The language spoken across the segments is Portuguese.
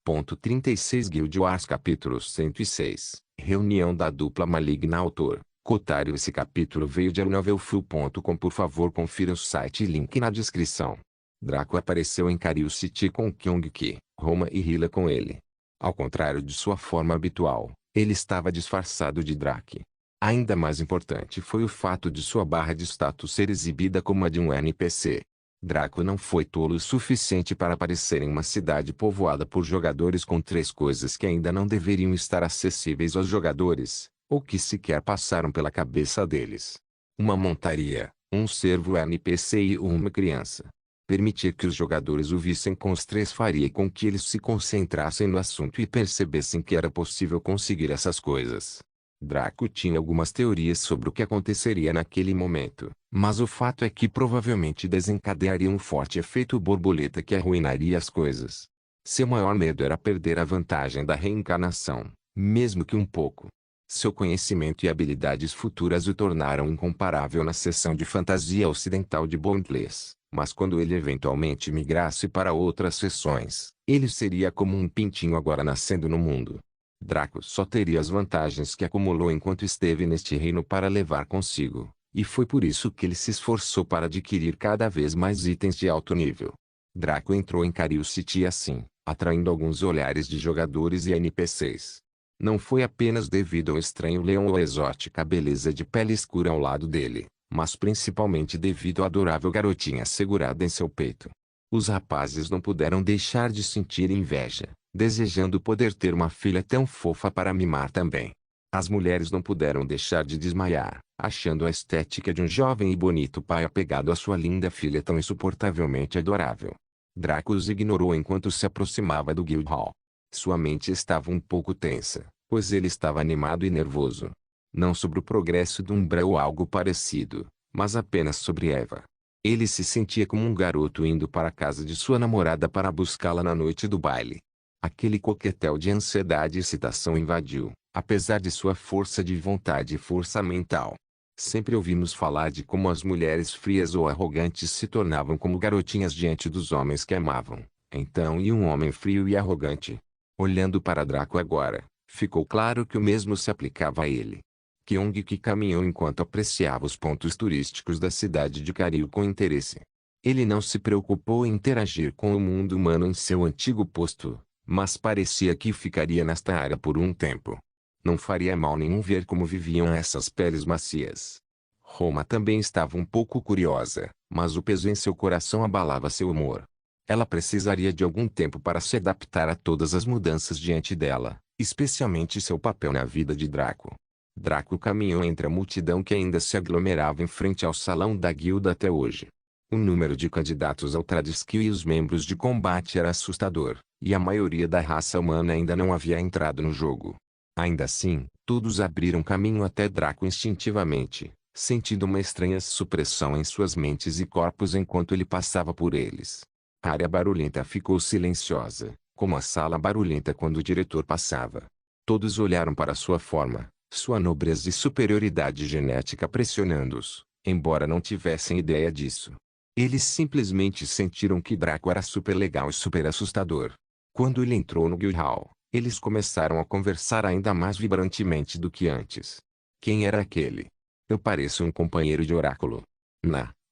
36 Guild Wars capítulo 106 Reunião da dupla maligna. Autor Kotaru. Esse capítulo veio de novelfull.com. Por favor, confira o site e link na descrição. Draco apareceu em Kariu City com Kyung-ki, Roma e Hila com ele. Ao contrário de sua forma habitual, ele estava disfarçado de Drake. Ainda mais importante foi o fato de sua barra de status ser exibida como a de um NPC. Draco não foi tolo o suficiente para aparecer em uma cidade povoada por jogadores com três coisas que ainda não deveriam estar acessíveis aos jogadores, ou que sequer passaram pela cabeça deles: uma montaria, um servo NPC e uma criança. Permitir que os jogadores o vissem com os três faria com que eles se concentrassem no assunto e percebessem que era possível conseguir essas coisas. Draco tinha algumas teorias sobre o que aconteceria naquele momento, mas o fato é que provavelmente desencadearia um forte efeito borboleta que arruinaria as coisas. Seu maior medo era perder a vantagem da reencarnação, mesmo que um pouco. Seu conhecimento e habilidades futuras o tornaram incomparável na seção de fantasia ocidental de Boundless, mas quando ele eventualmente migrasse para outras seções, ele seria como um pintinho agora nascendo no mundo. Draco só teria as vantagens que acumulou enquanto esteve neste reino para levar consigo, e foi por isso que ele se esforçou para adquirir cada vez mais itens de alto nível. Draco entrou em Kariu City assim, atraindo alguns olhares de jogadores e NPCs. Não foi apenas devido ao estranho leão ou exótica beleza de pele escura ao lado dele, mas principalmente devido à adorável garotinha segurada em seu peito. Os rapazes não puderam deixar de sentir inveja, desejando poder ter uma filha tão fofa para mimar também. As mulheres não puderam deixar de desmaiar, achando a estética de um jovem e bonito pai apegado à sua linda filha tão insuportavelmente adorável. Draco os ignorou enquanto se aproximava do Guild Hall. Sua mente estava um pouco tensa, pois ele estava animado e nervoso. Não sobre o progresso do Umbra ou algo parecido, mas apenas sobre Eva. Ele se sentia como um garoto indo para a casa de sua namorada para buscá-la na noite do baile. Aquele coquetel de ansiedade e excitação invadiu, apesar de sua força de vontade e força mental. Sempre ouvimos falar de como as mulheres frias ou arrogantes se tornavam como garotinhas diante dos homens que amavam. Então, e um homem frio e arrogante? Olhando para Draco agora, ficou claro que o mesmo se aplicava a ele. Kyung-ki caminhou enquanto apreciava os pontos turísticos da cidade de Kariu com interesse. Ele não se preocupou em interagir com o mundo humano em seu antigo posto, mas parecia que ficaria nesta área por um tempo. Não faria mal nenhum ver como viviam essas peles macias. Roma também estava um pouco curiosa, mas o peso em seu coração abalava seu humor. Ela precisaria de algum tempo para se adaptar a todas as mudanças diante dela, especialmente seu papel na vida de Draco. Draco caminhou entre a multidão que ainda se aglomerava em frente ao salão da guilda até hoje. O número de candidatos ao Tradiskill e os membros de combate era assustador, e a maioria da raça humana ainda não havia entrado no jogo. Ainda assim, todos abriram caminho até Draco instintivamente, sentindo uma estranha supressão em suas mentes e corpos enquanto ele passava por eles. A área barulhenta ficou silenciosa, como a sala barulhenta quando o diretor passava. Todos olharam para sua forma, sua nobreza e superioridade genética pressionando-os, embora não tivessem ideia disso. Eles simplesmente sentiram que Draco era super legal e super assustador. Quando ele entrou no Guild Hall, eles começaram a conversar ainda mais vibrantemente do que antes. Quem era aquele? Eu pareço um companheiro de oráculo.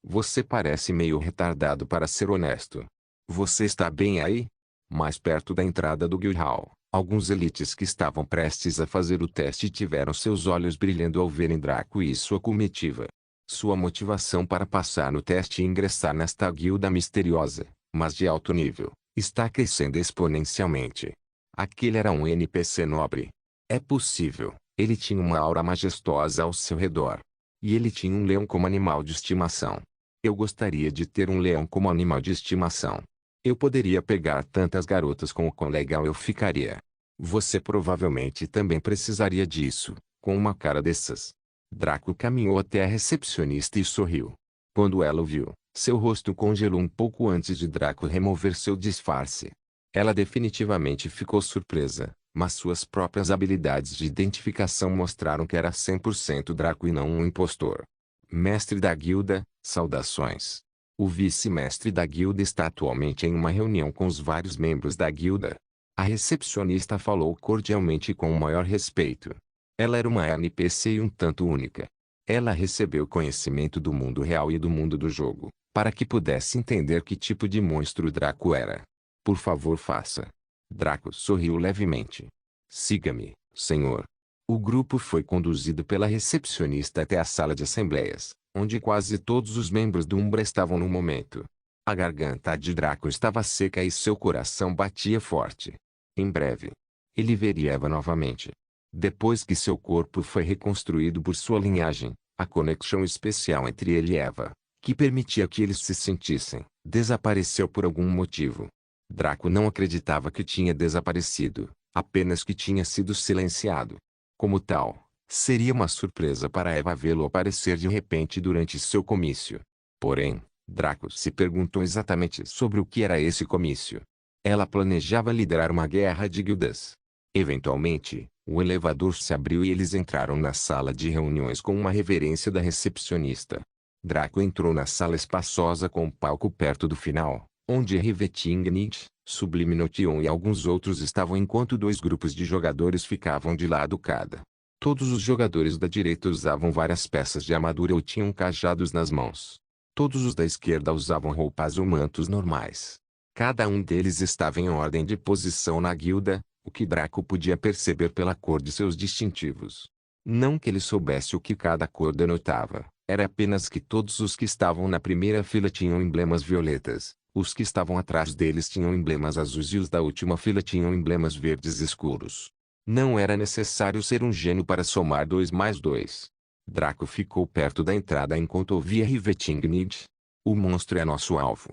Você parece meio retardado para ser honesto. Você está bem aí? Mais perto da entrada do Guild Hall, alguns elites que estavam prestes a fazer o teste tiveram seus olhos brilhando ao verem Draco e sua comitiva. Sua motivação para passar no teste e ingressar nesta guilda misteriosa, mas de alto nível, está crescendo exponencialmente. Aquele era um NPC nobre. É possível, ele tinha uma aura majestosa ao seu redor. E ele tinha um leão como animal de estimação. Eu gostaria de ter um leão como animal de estimação. Eu poderia pegar tantas garotas com o quão legal eu ficaria. Você provavelmente também precisaria disso, com uma cara dessas. Draco caminhou até a recepcionista e sorriu. Quando ela o viu, seu rosto congelou um pouco antes de Draco remover seu disfarce. Ela definitivamente ficou surpresa, mas suas próprias habilidades de identificação mostraram que era 100% Draco e não um impostor. Mestre da guilda, saudações. O vice-mestre da guilda está atualmente em uma reunião com os vários membros da guilda. A recepcionista falou cordialmente e com o maior respeito. Ela era uma NPC e um tanto única. Ela recebeu conhecimento do mundo real e do mundo do jogo, para que pudesse entender que tipo de monstro Draco era. Por favor, faça. Draco sorriu levemente. Siga-me, senhor. O grupo foi conduzido pela recepcionista até a sala de assembleias, onde quase todos os membros do Umbra estavam no momento. A garganta de Draco estava seca e seu coração batia forte. Em breve, ele veria Eva novamente. Depois que seu corpo foi reconstruído por sua linhagem, a conexão especial entre ele e Eva, que permitia que eles se sentissem, desapareceu por algum motivo. Draco não acreditava que tinha desaparecido, apenas que tinha sido silenciado. Como tal, seria uma surpresa para Eva vê-lo aparecer de repente durante seu comício. Porém, Draco se perguntou exatamente sobre o que era esse comício. Ela planejava liderar uma guerra de guildas. Eventualmente, o elevador se abriu e eles entraram na sala de reuniões com uma reverência da recepcionista. Draco entrou na sala espaçosa com um palco perto do final, onde Rivetingnit, Sublime Notion e alguns outros estavam enquanto dois grupos de jogadores ficavam de lado cada. Todos os jogadores da direita usavam várias peças de armadura ou tinham cajados nas mãos. Todos os da esquerda usavam roupas ou mantos normais. Cada um deles estava em ordem de posição na guilda, o que Draco podia perceber pela cor de seus distintivos. Não que ele soubesse o que cada cor denotava, era apenas que todos os que estavam na primeira fila tinham emblemas violetas, os que estavam atrás deles tinham emblemas azuis e os da última fila tinham emblemas verdes escuros. Não era necessário ser um gênio para somar 2 mais 2. Draco ficou perto da entrada enquanto ouvia Rivetingnid. O monstro é nosso alvo.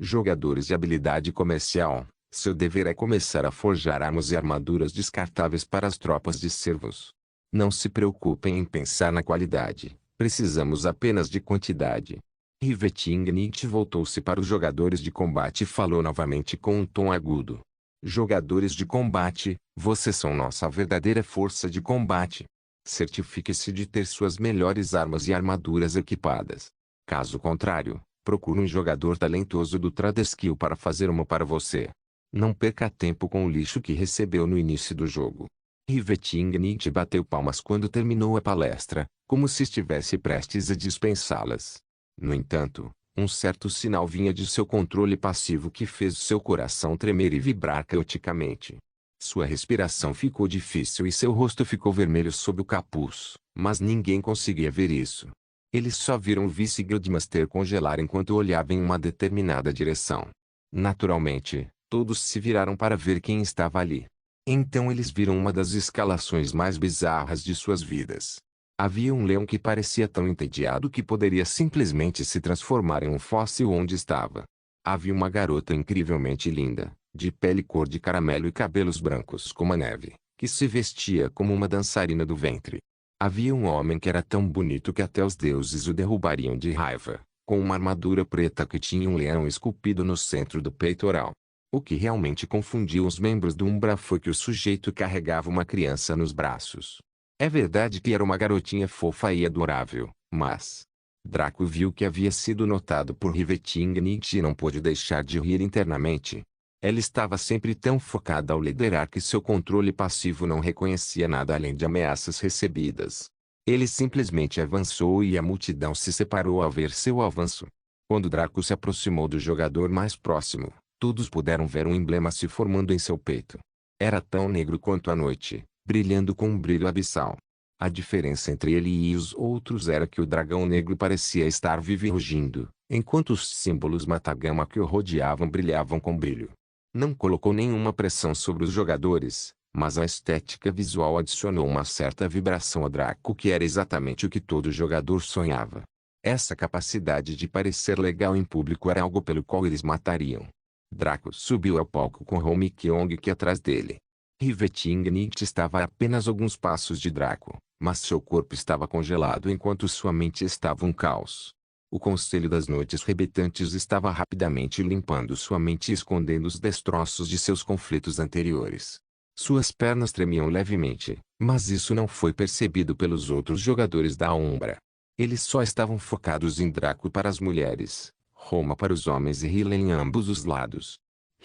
Jogadores de habilidade comercial, seu dever é começar a forjar armas e armaduras descartáveis para as tropas de servos. Não se preocupem em pensar na qualidade, precisamos apenas de quantidade. Rivetingnit voltou-se para os jogadores de combate e falou novamente com um tom agudo. Jogadores de combate, vocês são nossa verdadeira força de combate. Certifique-se de ter suas melhores armas e armaduras equipadas. Caso contrário, procure um jogador talentoso do Tradeskill para fazer uma para você. Não perca tempo com o lixo que recebeu no início do jogo. Rivetingnit bateu palmas quando terminou a palestra, como se estivesse prestes a dispensá-las. No entanto, um certo sinal vinha de seu controle passivo que fez seu coração tremer e vibrar caoticamente. Sua respiração ficou difícil e seu rosto ficou vermelho sob o capuz, mas ninguém conseguia ver isso. Eles só viram o vice-guildmaster congelar enquanto olhava em uma determinada direção. Naturalmente, todos se viraram para ver quem estava ali. Então eles viram uma das escalações mais bizarras de suas vidas. Havia um leão que parecia tão entediado que poderia simplesmente se transformar em um fóssil onde estava. Havia uma garota incrivelmente linda, de pele cor de caramelo e cabelos brancos como a neve, que se vestia como uma dançarina do ventre. Havia um homem que era tão bonito que até os deuses o derrubariam de raiva, com uma armadura preta que tinha um leão esculpido no centro do peitoral. O que realmente confundiu os membros do Umbra foi que o sujeito carregava uma criança nos braços. É verdade que era uma garotinha fofa e adorável, mas Draco viu que havia sido notado por Rivetingnit e não pôde deixar de rir internamente. Ela estava sempre tão focada ao liderar que seu controle passivo não reconhecia nada além de ameaças recebidas. Ele simplesmente avançou e a multidão se separou ao ver seu avanço. Quando Draco se aproximou do jogador mais próximo, todos puderam ver um emblema se formando em seu peito. Era tão negro quanto a noite, brilhando com um brilho abissal. A diferença entre ele e os outros era que o dragão negro parecia estar vivo e rugindo, enquanto os símbolos Matagama que o rodeavam brilhavam com brilho. Não colocou nenhuma pressão sobre os jogadores, mas a estética visual adicionou uma certa vibração a Draco que era exatamente o que todo jogador sonhava. Essa capacidade de parecer legal em público era algo pelo qual eles matariam. Draco subiu ao palco com Home Kyong-ki atrás dele. Rivetingnit estava a apenas alguns passos de Draco, mas seu corpo estava congelado enquanto sua mente estava um caos. O Conselho das Noites Rebentantes estava rapidamente limpando sua mente e escondendo os destroços de seus conflitos anteriores. Suas pernas tremiam levemente, mas isso não foi percebido pelos outros jogadores da Umbra. Eles só estavam focados em Draco para as mulheres, Roma para os homens e Hylia em ambos os lados.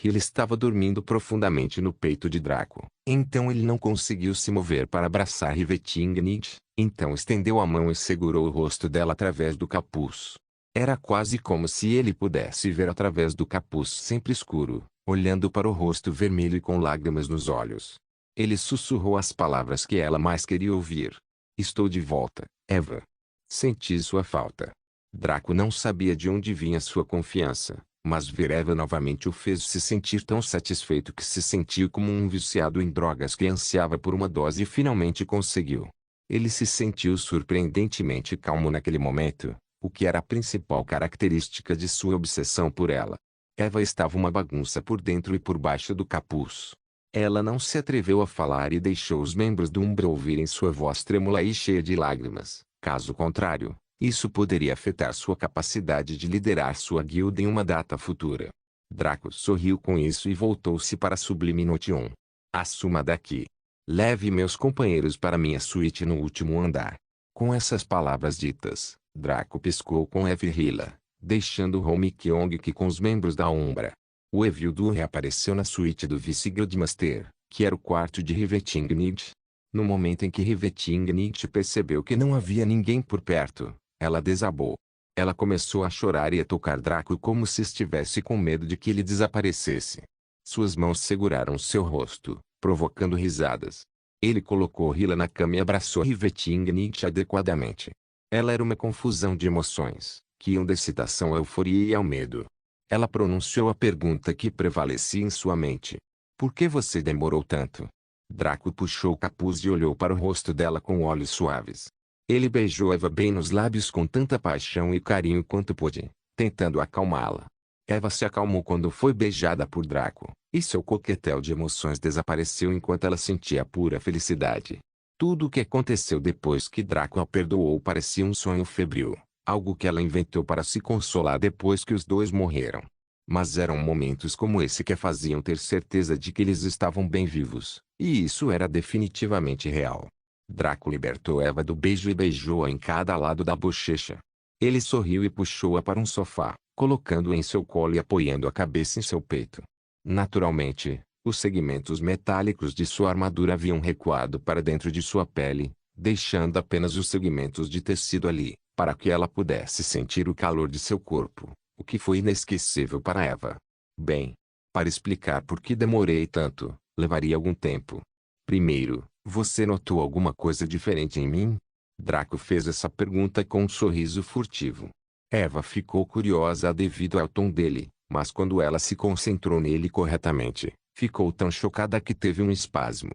Hila estava dormindo profundamente no peito de Draco. Então ele não conseguiu se mover para abraçar Rivetingnid. Então estendeu a mão e segurou o rosto dela através do capuz. Era quase como se ele pudesse ver através do capuz sempre escuro, olhando para o rosto vermelho e com lágrimas nos olhos. Ele sussurrou as palavras que ela mais queria ouvir. Estou de volta, Eva. Senti sua falta. Draco não sabia de onde vinha sua confiança, mas ver Eva novamente o fez se sentir tão satisfeito que se sentiu como um viciado em drogas que ansiava por uma dose e finalmente conseguiu. Ele se sentiu surpreendentemente calmo naquele momento, o que era a principal característica de sua obsessão por ela. Eva estava uma bagunça por dentro e por baixo do capuz. Ela não se atreveu a falar e deixou os membros do Umbra ouvirem sua voz trêmula e cheia de lágrimas. Caso contrário, isso poderia afetar sua capacidade de liderar sua guilda em uma data futura. Draco sorriu com isso e voltou-se para Sublime Note 1. Assuma daqui. Leve meus companheiros para minha suíte no último andar. Com essas palavras ditas, Draco piscou com Eva e Hila, deixando Home Kyong com os membros da Umbra. O Evildo reapareceu na suíte do Vice-Guildmaster, que era o quarto de Rivetingnid. No momento em que Rivetingnid percebeu que não havia ninguém por perto, ela desabou. Ela começou a chorar e a tocar Draco como se estivesse com medo de que ele desaparecesse. Suas mãos seguraram seu rosto, provocando risadas. Ele colocou Hila na cama e abraçou Rivetingnid adequadamente. Ela era uma confusão de emoções, que iam da excitação à euforia e ao medo. Ela pronunciou a pergunta que prevalecia em sua mente. Por que você demorou tanto? Draco puxou o capuz e olhou para o rosto dela com olhos suaves. Ele beijou Eva bem nos lábios com tanta paixão e carinho quanto pôde, tentando acalmá-la. Eva se acalmou quando foi beijada por Draco, e seu coquetel de emoções desapareceu enquanto ela sentia pura felicidade. Tudo o que aconteceu depois que Draco a perdoou parecia um sonho febril, algo que ela inventou para se consolar depois que os dois morreram. Mas eram momentos como esse que a faziam ter certeza de que eles estavam bem vivos, e isso era definitivamente real. Draco libertou Eva do beijo e beijou-a em cada lado da bochecha. Ele sorriu e puxou-a para um sofá, colocando-a em seu colo e apoiando a cabeça em seu peito. Naturalmente, os segmentos metálicos de sua armadura haviam recuado para dentro de sua pele, deixando apenas os segmentos de tecido ali, para que ela pudesse sentir o calor de seu corpo, o que foi inesquecível para Eva. Bem, para explicar por que demorei tanto, levaria algum tempo. Primeiro, você notou alguma coisa diferente em mim? Draco fez essa pergunta com um sorriso furtivo. Eva ficou curiosa devido ao tom dele, mas quando ela se concentrou nele corretamente, ficou tão chocada que teve um espasmo.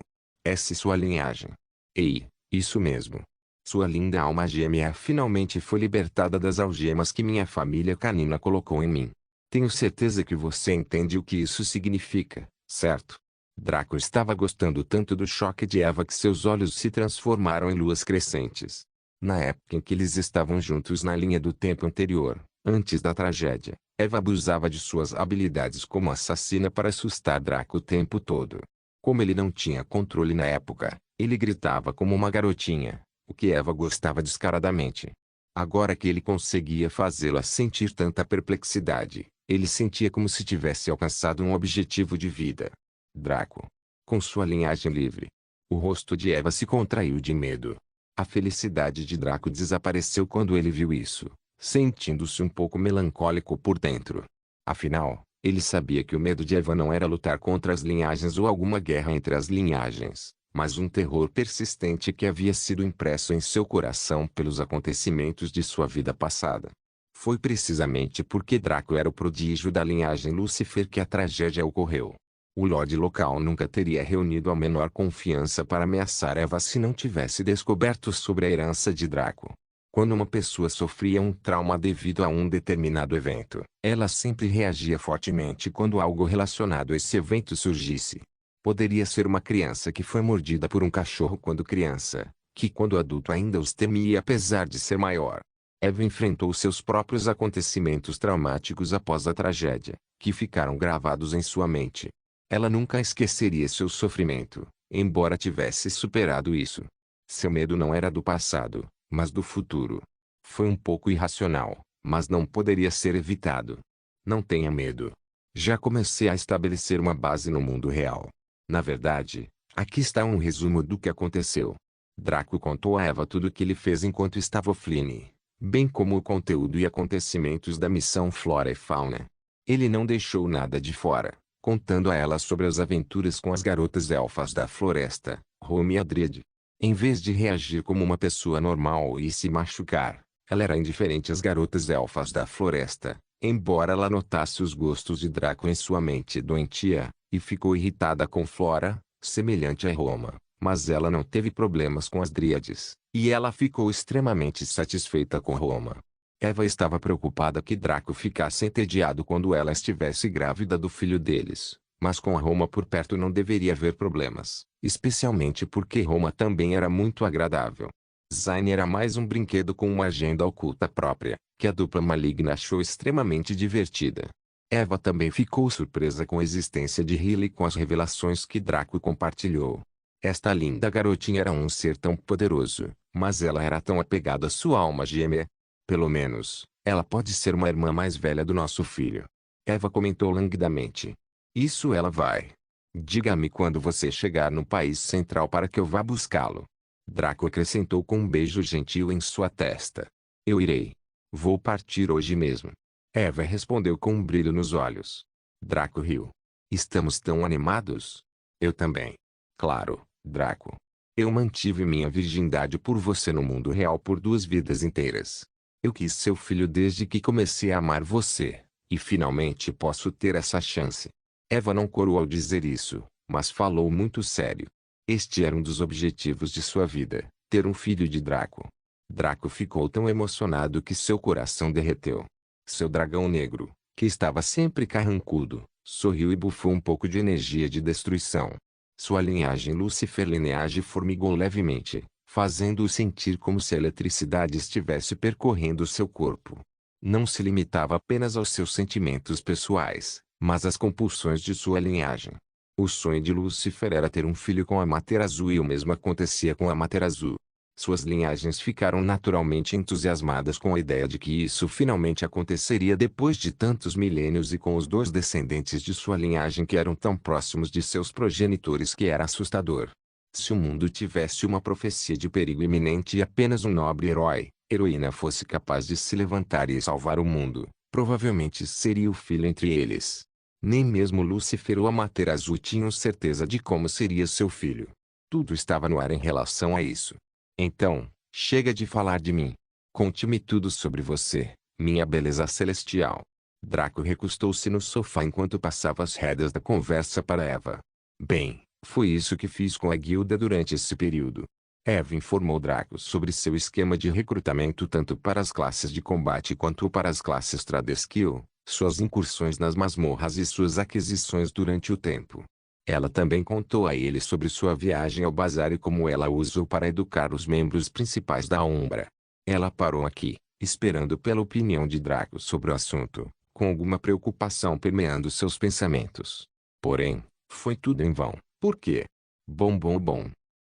Essa é sua linhagem. Ei, isso mesmo. Sua linda alma gêmea finalmente foi libertada das algemas que minha família canina colocou em mim. Tenho certeza que você entende o que isso significa, certo? Draco estava gostando tanto do choque de Eva que seus olhos se transformaram em luas crescentes. Na época em que eles estavam juntos na linha do tempo anterior, antes da tragédia, Eva abusava de suas habilidades como assassina para assustar Draco o tempo todo. Como ele não tinha controle na época, ele gritava como uma garotinha, o que Eva gostava descaradamente. Agora que ele conseguia fazê-la sentir tanta perplexidade, ele sentia como se tivesse alcançado um objetivo de vida. Draco. Com sua linhagem livre. O rosto de Eva se contraiu de medo. A felicidade de Draco desapareceu quando ele viu isso, sentindo-se um pouco melancólico por dentro. Afinal, ele sabia que o medo de Eva não era lutar contra as linhagens ou alguma guerra entre as linhagens, mas um terror persistente que havia sido impresso em seu coração pelos acontecimentos de sua vida passada. Foi precisamente porque Draco era o prodígio da linhagem Lúcifer que a tragédia ocorreu. O Lorde local nunca teria reunido a menor confiança para ameaçar Eva se não tivesse descoberto sobre a herança de Draco. Quando uma pessoa sofria um trauma devido a um determinado evento, ela sempre reagia fortemente quando algo relacionado a esse evento surgisse. Poderia ser uma criança que foi mordida por um cachorro quando criança, que quando adulto ainda os temia apesar de ser maior. Eva enfrentou seus próprios acontecimentos traumáticos após a tragédia, que ficaram gravados em sua mente. Ela nunca esqueceria seu sofrimento, embora tivesse superado isso. Seu medo não era do passado, mas do futuro. Foi um pouco irracional, mas não poderia ser evitado. Não tenha medo. Já comecei a estabelecer uma base no mundo real. Na verdade, aqui está um resumo do que aconteceu. Draco contou a Eva tudo o que ele fez enquanto estava offline, bem como o conteúdo e acontecimentos da missão Flora e Fauna. Ele não deixou nada de fora, contando a ela sobre as aventuras com as garotas elfas da floresta, Rome e Adrid. Em vez de reagir como uma pessoa normal e se machucar, ela era indiferente às garotas elfas da floresta, embora ela notasse os gostos de Draco em sua mente doentia, e ficou irritada com Flora, semelhante a Roma. Mas ela não teve problemas com as dríades, e ela ficou extremamente satisfeita com Roma. Eva estava preocupada que Draco ficasse entediado quando ela estivesse grávida do filho deles, mas com a Roma por perto não deveria haver problemas, especialmente porque Roma também era muito agradável. Zayn era mais um brinquedo com uma agenda oculta própria, que a dupla maligna achou extremamente divertida. Eva também ficou surpresa com a existência de Riley com as revelações que Draco compartilhou. Esta linda garotinha era um ser tão poderoso, mas ela era tão apegada à sua alma gêmea. Pelo menos, ela pode ser uma irmã mais velha do nosso filho. Eva comentou languidamente. Isso ela vai. Diga-me quando você chegar no país central para que eu vá buscá-lo. Draco acrescentou com um beijo gentil em sua testa. Eu irei. Vou partir hoje mesmo. Eva respondeu com um brilho nos olhos. Draco riu. Estamos tão animados? Eu também. Claro, Draco. Eu mantive minha virgindade por você no mundo real por 2 vidas inteiras. Eu quis seu filho desde que comecei a amar você, e finalmente posso ter essa chance. Eva não corou ao dizer isso, mas falou muito sério. Este era um dos objetivos de sua vida, ter um filho de Draco. Draco ficou tão emocionado que seu coração derreteu. Seu dragão negro, que estava sempre carrancudo, sorriu e bufou um pouco de energia de destruição. Sua linhagem Lúcifer lineage formigou levemente, fazendo-o sentir como se a eletricidade estivesse percorrendo seu corpo. Não se limitava apenas aos seus sentimentos pessoais, mas às compulsões de sua linhagem. O sonho de Lúcifer era ter um filho com Amaterasu e o mesmo acontecia com Amaterasu. Suas linhagens ficaram naturalmente entusiasmadas com a ideia de que isso finalmente aconteceria depois de tantos milênios e com os 2 descendentes de sua linhagem que eram tão próximos de seus progenitores que era assustador. Se o mundo tivesse uma profecia de perigo iminente e apenas um nobre herói, heroína fosse capaz de se levantar e salvar o mundo, provavelmente seria o filho entre eles. Nem mesmo Lúcifer ou Amaterasu tinham certeza de como seria seu filho. Tudo estava no ar em relação a isso. Então, chega de falar de mim. Conte-me tudo sobre você, minha beleza celestial. Draco recostou-se no sofá enquanto passava as rédeas da conversa para Eva. Bem, foi isso que fiz com a guilda durante esse período. Eva informou Draco sobre seu esquema de recrutamento tanto para as classes de combate quanto para as classes Tradeskill, suas incursões nas masmorras e suas aquisições durante o tempo. Ela também contou a ele sobre sua viagem ao bazar e como ela o usou para educar os membros principais da Umbra. Ela parou aqui, esperando pela opinião de Draco sobre o assunto, com alguma preocupação permeando seus pensamentos. Porém, foi tudo em vão. Por quê? Bom.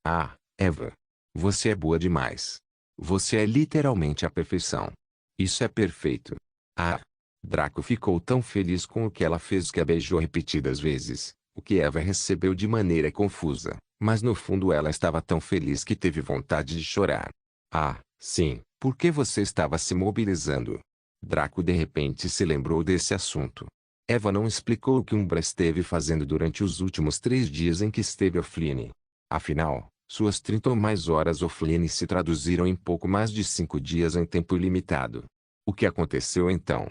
Ah, Eva. Você é boa demais. Você é literalmente a perfeição. Isso é perfeito. Ah. Draco ficou tão feliz com o que ela fez que a beijou repetidas vezes. O que Eva recebeu de maneira confusa, mas no fundo ela estava tão feliz que teve vontade de chorar. Ah, sim, por que você estava se mobilizando? Draco de repente se lembrou desse assunto. Eva não explicou o que Umbra esteve fazendo durante os últimos 3 dias em que esteve offline. Afinal, suas 30 ou mais horas offline se traduziram em pouco mais de 5 dias em tempo ilimitado. O que aconteceu então?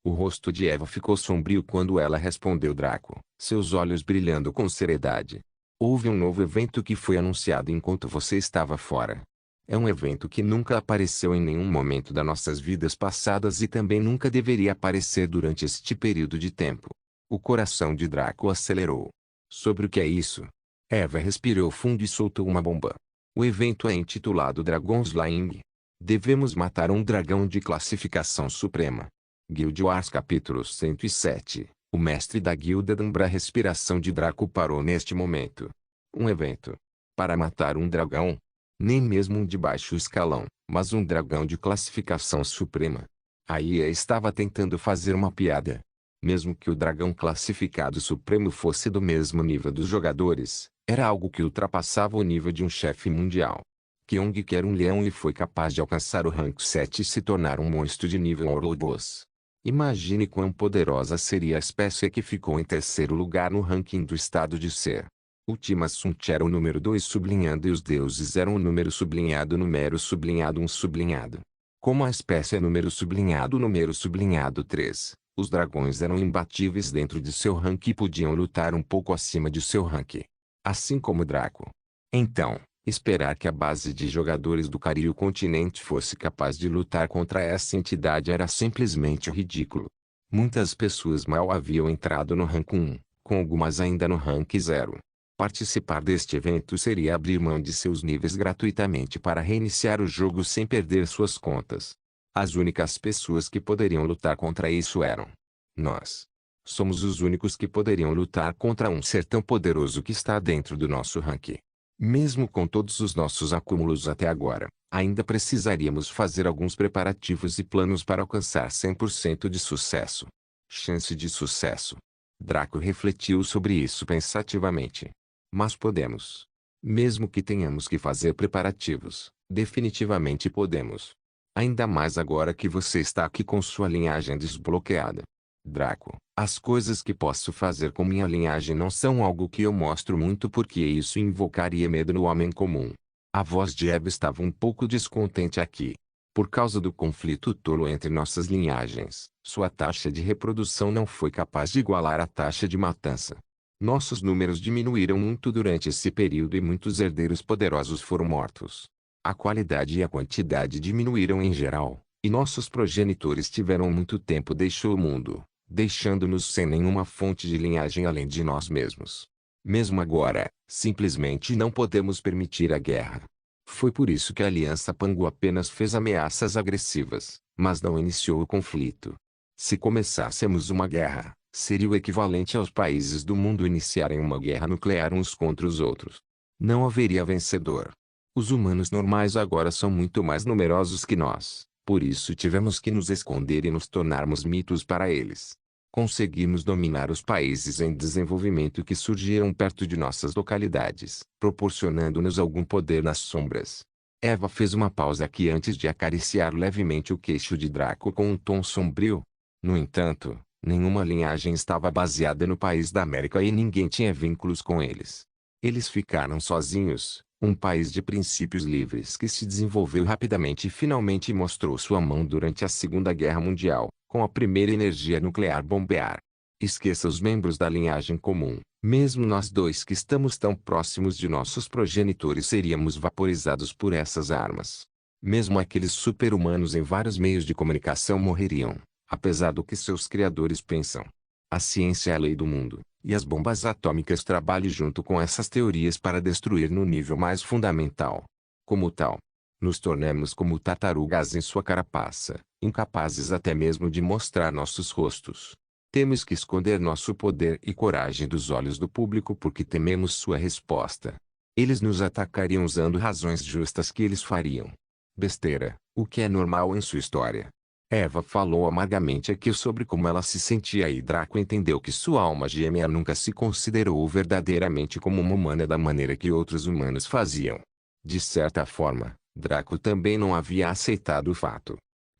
O rosto de Eva ficou sombrio quando ela respondeu Draco, seus olhos brilhando com seriedade. Houve um novo evento que foi anunciado enquanto você estava fora. É um evento que nunca apareceu em nenhum momento das nossas vidas passadas e também nunca deveria aparecer durante este período de tempo. O coração de Draco acelerou. Sobre o que é isso? Eva respirou fundo e soltou uma bomba. O evento é intitulado Dragon Slaying. Devemos matar um dragão de classificação suprema. Guild Wars capítulo 107. O mestre da guilda da Umbra. A respiração de Draco parou neste momento. Um evento. Para matar um dragão? Nem mesmo um de baixo escalão, mas um dragão de classificação suprema. A IA estava tentando fazer uma piada. Mesmo que o dragão classificado supremo fosse do mesmo nível dos jogadores, era algo que ultrapassava o nível de um chefe mundial. Kyong, que era um leão e foi capaz de alcançar o rank 7 e se tornar um monstro de nível Ouroboros. Imagine quão poderosa seria a espécie que ficou em terceiro lugar no ranking do estado de ser. Ultima Sunt era o número 2 sublinhado e os deuses eram o número sublinhado número sublinhado 1 sublinhado. Como a espécie é número sublinhado 3, os dragões eram imbatíveis dentro de seu rank e podiam lutar um pouco acima de seu rank. Assim como Draco. Então, esperar que a base de jogadores do Cario continente fosse capaz de lutar contra essa entidade era simplesmente ridículo. Muitas pessoas mal haviam entrado no rank 1, com algumas ainda no rank 0. Participar deste evento seria abrir mão de seus níveis gratuitamente para reiniciar o jogo sem perder suas contas. As únicas pessoas que poderiam lutar contra isso eram nós. Somos os únicos que poderiam lutar contra um ser tão poderoso que está dentro do nosso rank. Mesmo com todos os nossos acúmulos até agora, ainda precisaríamos fazer alguns preparativos e planos para alcançar 100% de sucesso. Chance de sucesso. Draco refletiu sobre isso pensativamente. Mas podemos. Mesmo que tenhamos que fazer preparativos, definitivamente podemos. Ainda mais agora que você está aqui com sua linhagem desbloqueada. Draco, as coisas que posso fazer com minha linhagem não são algo que eu mostro muito porque isso invocaria medo no homem comum. A voz de Eva estava um pouco descontente aqui. Por causa do conflito tolo entre nossas linhagens, sua taxa de reprodução não foi capaz de igualar a taxa de matança. Nossos números diminuíram muito durante esse período e muitos herdeiros poderosos foram mortos. A qualidade e a quantidade diminuíram em geral, e nossos progenitores tiveram muito tempo deixou o mundo, deixando-nos sem nenhuma fonte de linhagem além de nós mesmos. Mesmo agora, simplesmente não podemos permitir a guerra. Foi por isso que a Aliança Pangu apenas fez ameaças agressivas, mas não iniciou o conflito. Se começássemos uma guerra, seria o equivalente aos países do mundo iniciarem uma guerra nuclear uns contra os outros. Não haveria vencedor. Os humanos normais agora são muito mais numerosos que nós, por isso tivemos que nos esconder e nos tornarmos mitos para eles. Conseguimos dominar os países em desenvolvimento que surgiram perto de nossas localidades, proporcionando-nos algum poder nas sombras. Eva fez uma pausa aqui antes de acariciar levemente o queixo de Draco com um tom sombrio. No entanto, nenhuma linhagem estava baseada no país da América e ninguém tinha vínculos com eles. Eles ficaram sozinhos, um país de princípios livres que se desenvolveu rapidamente e finalmente mostrou sua mão durante a Segunda Guerra Mundial, com a primeira energia nuclear bombear. Esqueça os membros da linhagem comum, mesmo nós dois que estamos tão próximos de nossos progenitores seríamos vaporizados por essas armas. Mesmo aqueles super-humanos em vários meios de comunicação morreriam, apesar do que seus criadores pensam. A ciência é a lei do mundo, e as bombas atômicas trabalham junto com essas teorias para destruir no nível mais fundamental. Como tal, nos tornamos como tartarugas em sua carapaça, incapazes até mesmo de mostrar nossos rostos. Temos que esconder nosso poder e coragem dos olhos do público porque tememos sua resposta. Eles nos atacariam usando razões justas que eles fariam. Besteira, o que é normal em sua história. Eva falou amargamente aqui sobre como ela se sentia e Draco entendeu que sua alma gêmea nunca se considerou verdadeiramente como uma humana da maneira que outros humanos faziam. De certa forma, Draco também não havia aceitado o fato.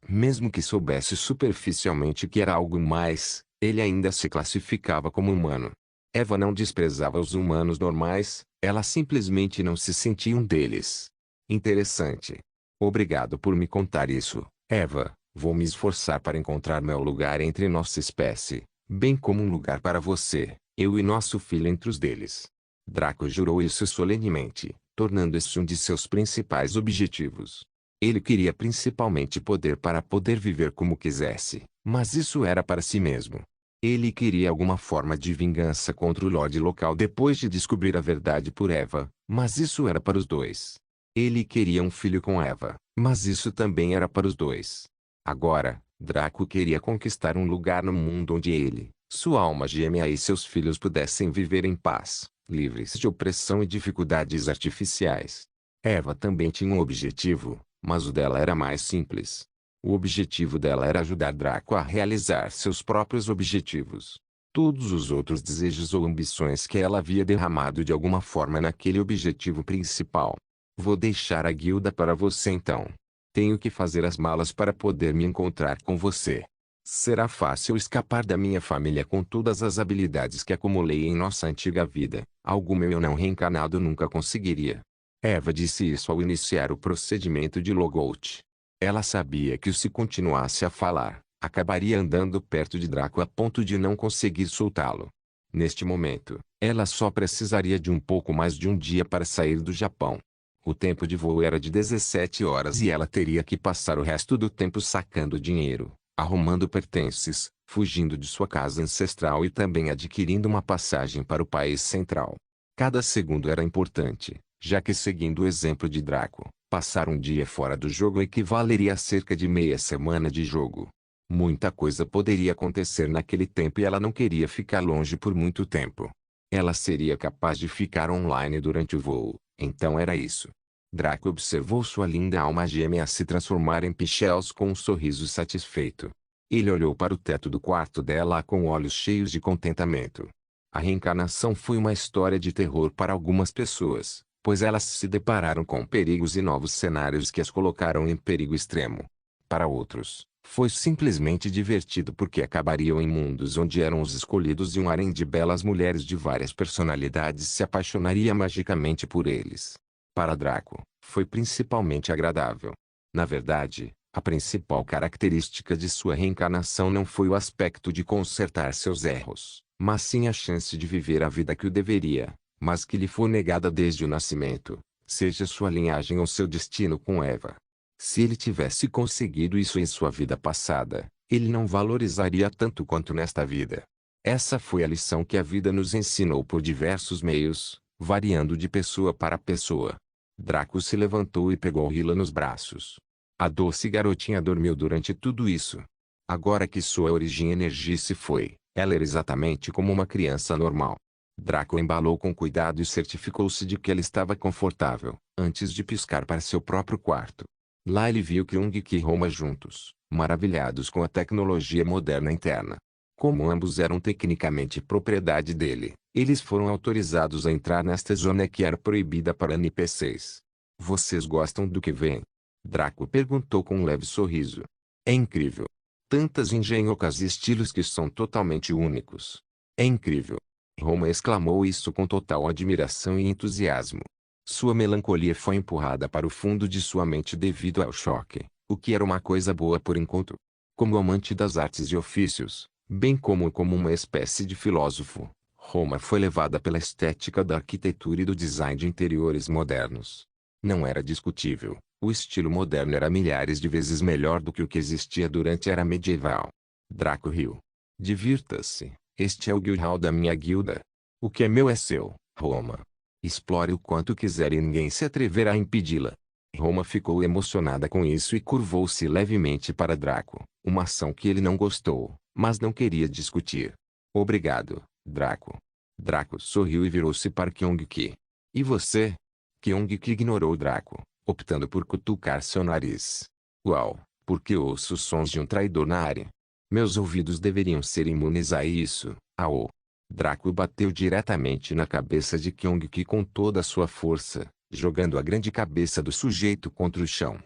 Mesmo que soubesse superficialmente que era algo mais, ele ainda se classificava como humano. Eva não desprezava os humanos normais, ela simplesmente não se sentia um deles. Interessante. Obrigado por me contar isso, Eva. Vou me esforçar para encontrar meu lugar entre nossa espécie, bem como um lugar para você, eu e nosso filho entre os deles. Draco jurou isso solenemente, tornando esse um de seus principais objetivos. Ele queria principalmente poder para poder viver como quisesse, mas isso era para si mesmo. Ele queria alguma forma de vingança contra o Lorde local depois de descobrir a verdade por Eva, mas isso era para os dois. Ele queria um filho com Eva, mas isso também era para os dois. Agora, Draco queria conquistar um lugar no mundo onde ele, sua alma gêmea e seus filhos pudessem viver em paz, livres de opressão e dificuldades artificiais. Eva também tinha um objetivo, mas o dela era mais simples. O objetivo dela era ajudar Draco a realizar seus próprios objetivos. Todos os outros desejos ou ambições que ela havia derramado de alguma forma naquele objetivo principal. Vou deixar a guilda para você então. Tenho que fazer as malas para poder me encontrar com você. Será fácil escapar da minha família com todas as habilidades que acumulei em nossa antiga vida. Algo meu eu não reencarnado nunca conseguiria. Eva disse isso ao iniciar o procedimento de logout. Ela sabia que se continuasse a falar, acabaria andando perto de Draco a ponto de não conseguir soltá-lo. Neste momento, ela só precisaria de um pouco mais de um dia para sair do Japão. O tempo de voo era de 17 horas e ela teria que passar o resto do tempo sacando dinheiro, arrumando pertences, fugindo de sua casa ancestral e também adquirindo uma passagem para o país central. Cada segundo era importante, já que seguindo o exemplo de Draco, passar um dia fora do jogo equivaleria a cerca de meia semana de jogo. Muita coisa poderia acontecer naquele tempo e ela não queria ficar longe por muito tempo. Ela seria capaz de ficar online durante o voo, então era isso. Draco observou sua linda alma gêmea se transformar em pichels com um sorriso satisfeito. Ele olhou para o teto do quarto dela com olhos cheios de contentamento. A reencarnação foi uma história de terror para algumas pessoas, pois elas se depararam com perigos e novos cenários que as colocaram em perigo extremo. Para outros, foi simplesmente divertido porque acabariam em mundos onde eram os escolhidos e um harém de belas mulheres de várias personalidades se apaixonaria magicamente por eles. Para Draco, foi principalmente agradável. Na verdade, a principal característica de sua reencarnação não foi o aspecto de consertar seus erros, mas sim a chance de viver a vida que o deveria, mas que lhe foi negada desde o nascimento, seja sua linhagem ou seu destino com Eva. Se ele tivesse conseguido isso em sua vida passada, ele não valorizaria tanto quanto nesta vida. Essa foi a lição que a vida nos ensinou por diversos meios, variando de pessoa para pessoa. Draco se levantou e pegou Hila nos braços. A doce garotinha dormiu durante tudo isso. Agora que sua origem energia se foi, ela era exatamente como uma criança normal. Draco embalou com cuidado e certificou-se de que ela estava confortável, antes de piscar para seu próprio quarto. Lá ele viu Kyung-ki e Roma juntos, maravilhados com a tecnologia moderna interna. Como ambos eram tecnicamente propriedade dele, eles foram autorizados a entrar nesta zona que era proibida para NPCs. Vocês gostam do que vem? Draco perguntou com um leve sorriso. É incrível. Tantas engenhocas e estilos que são totalmente únicos. É incrível. Roma exclamou isso com total admiração e entusiasmo. Sua melancolia foi empurrada para o fundo de sua mente devido ao choque, o que era uma coisa boa por enquanto. Como amante das artes e ofícios, bem como uma espécie de filósofo, Roma foi levada pela estética da arquitetura e do design de interiores modernos. Não era discutível, o estilo moderno era milhares de vezes melhor do que o que existia durante a era medieval. Draco riu. Divirta-se, este é o guild hall da minha guilda. O que é meu é seu, Roma. Explore o quanto quiser e ninguém se atreverá a impedi-la. Roma ficou emocionada com isso e curvou-se levemente para Draco, uma ação que ele não gostou, mas não queria discutir. Obrigado, Draco. Draco sorriu e virou-se para Kyung-ki. E você? Kyung-ki ignorou Draco, optando por cutucar seu nariz. Uau, porque ouço os sons de um traidor na área. Meus ouvidos deveriam ser imunes a isso, Ao. Draco bateu diretamente na cabeça de Kyung-ki com toda a sua força, jogando a grande cabeça do sujeito contra o chão.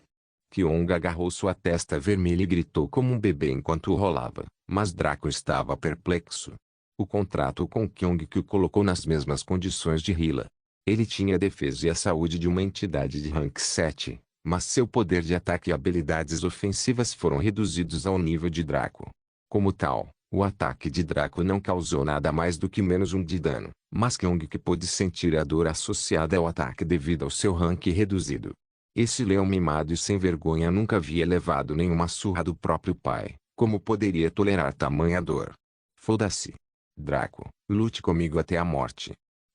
Kyung agarrou sua testa vermelha e gritou como um bebê enquanto o rolava, mas Draco estava perplexo. O contrato com Kyung-ki o colocou nas mesmas condições de Hila. Ele tinha a defesa e a saúde de uma entidade de rank 7, mas seu poder de ataque e habilidades ofensivas foram reduzidos ao nível de Draco. Como tal, o ataque de Draco não causou nada mais do que menos 1 de dano, mas Kyung-ki pôde sentir a dor associada ao ataque devido ao seu rank reduzido. Esse leão mimado e sem vergonha nunca havia levado nenhuma surra do próprio pai, como poderia tolerar tamanha dor? Foda-se. Draco, lute comigo até a morte.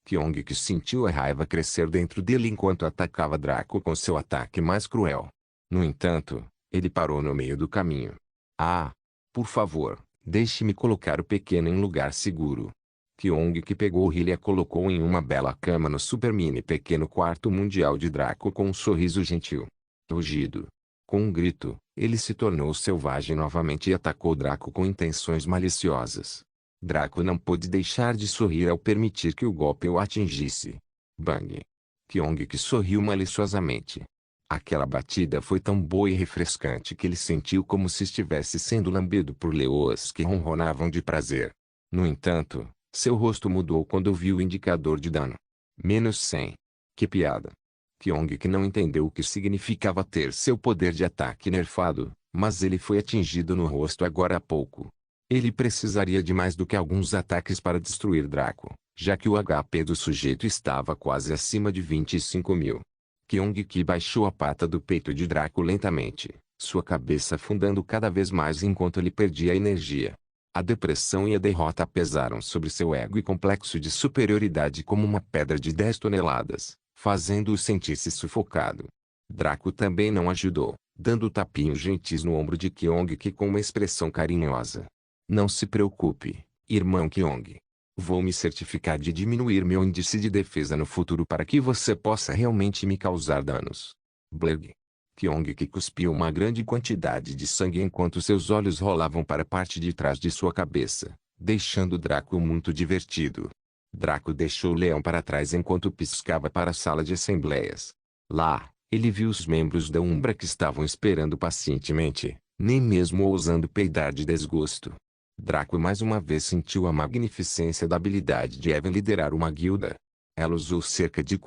Kyung-ki sentiu a raiva crescer dentro dele enquanto atacava Draco com seu ataque mais cruel. No entanto, ele parou no meio do caminho. Ah! Por favor, deixe-me colocar o pequeno em lugar seguro. Kyung-ki pegou Hylia e a colocou em uma bela cama no super mini pequeno quarto mundial de Draco com um sorriso gentil. Rugido. Com um grito, ele se tornou selvagem novamente e atacou Draco com intenções maliciosas. Draco não pôde deixar de sorrir ao permitir que o golpe o atingisse. Bang! Kyong-ki sorriu maliciosamente. Aquela batida foi tão boa e refrescante que ele sentiu como se estivesse sendo lambido por leoas que ronronavam de prazer. No entanto, seu rosto mudou quando viu o indicador de dano. -100. Que piada! Kyong-ki não entendeu o que significava ter seu poder de ataque nerfado, mas ele foi atingido no rosto agora há pouco. Ele precisaria de mais do que alguns ataques para destruir Draco, já que o HP do sujeito estava quase acima de 25.000. Kyong-ki baixou a pata do peito de Draco lentamente, sua cabeça afundando cada vez mais enquanto ele perdia energia. A depressão e a derrota pesaram sobre seu ego e complexo de superioridade como uma pedra de 10 toneladas, fazendo-o sentir-se sufocado. Draco também não ajudou, dando tapinhos gentis no ombro de Kyong-ki com uma expressão carinhosa. Não se preocupe, irmão Kyong. Vou me certificar de diminuir meu índice de defesa no futuro para que você possa realmente me causar danos. Bleg. Kyong-ki cuspiu uma grande quantidade de sangue enquanto seus olhos rolavam para a parte de trás de sua cabeça, deixando Draco muito divertido. Draco deixou o leão para trás enquanto piscava para a sala de assembleias. Lá, ele viu os membros da Umbra que estavam esperando pacientemente, nem mesmo ousando peidar de desgosto. Draco mais uma vez sentiu a magnificência da habilidade de Evan liderar uma guilda. Ela usou cerca de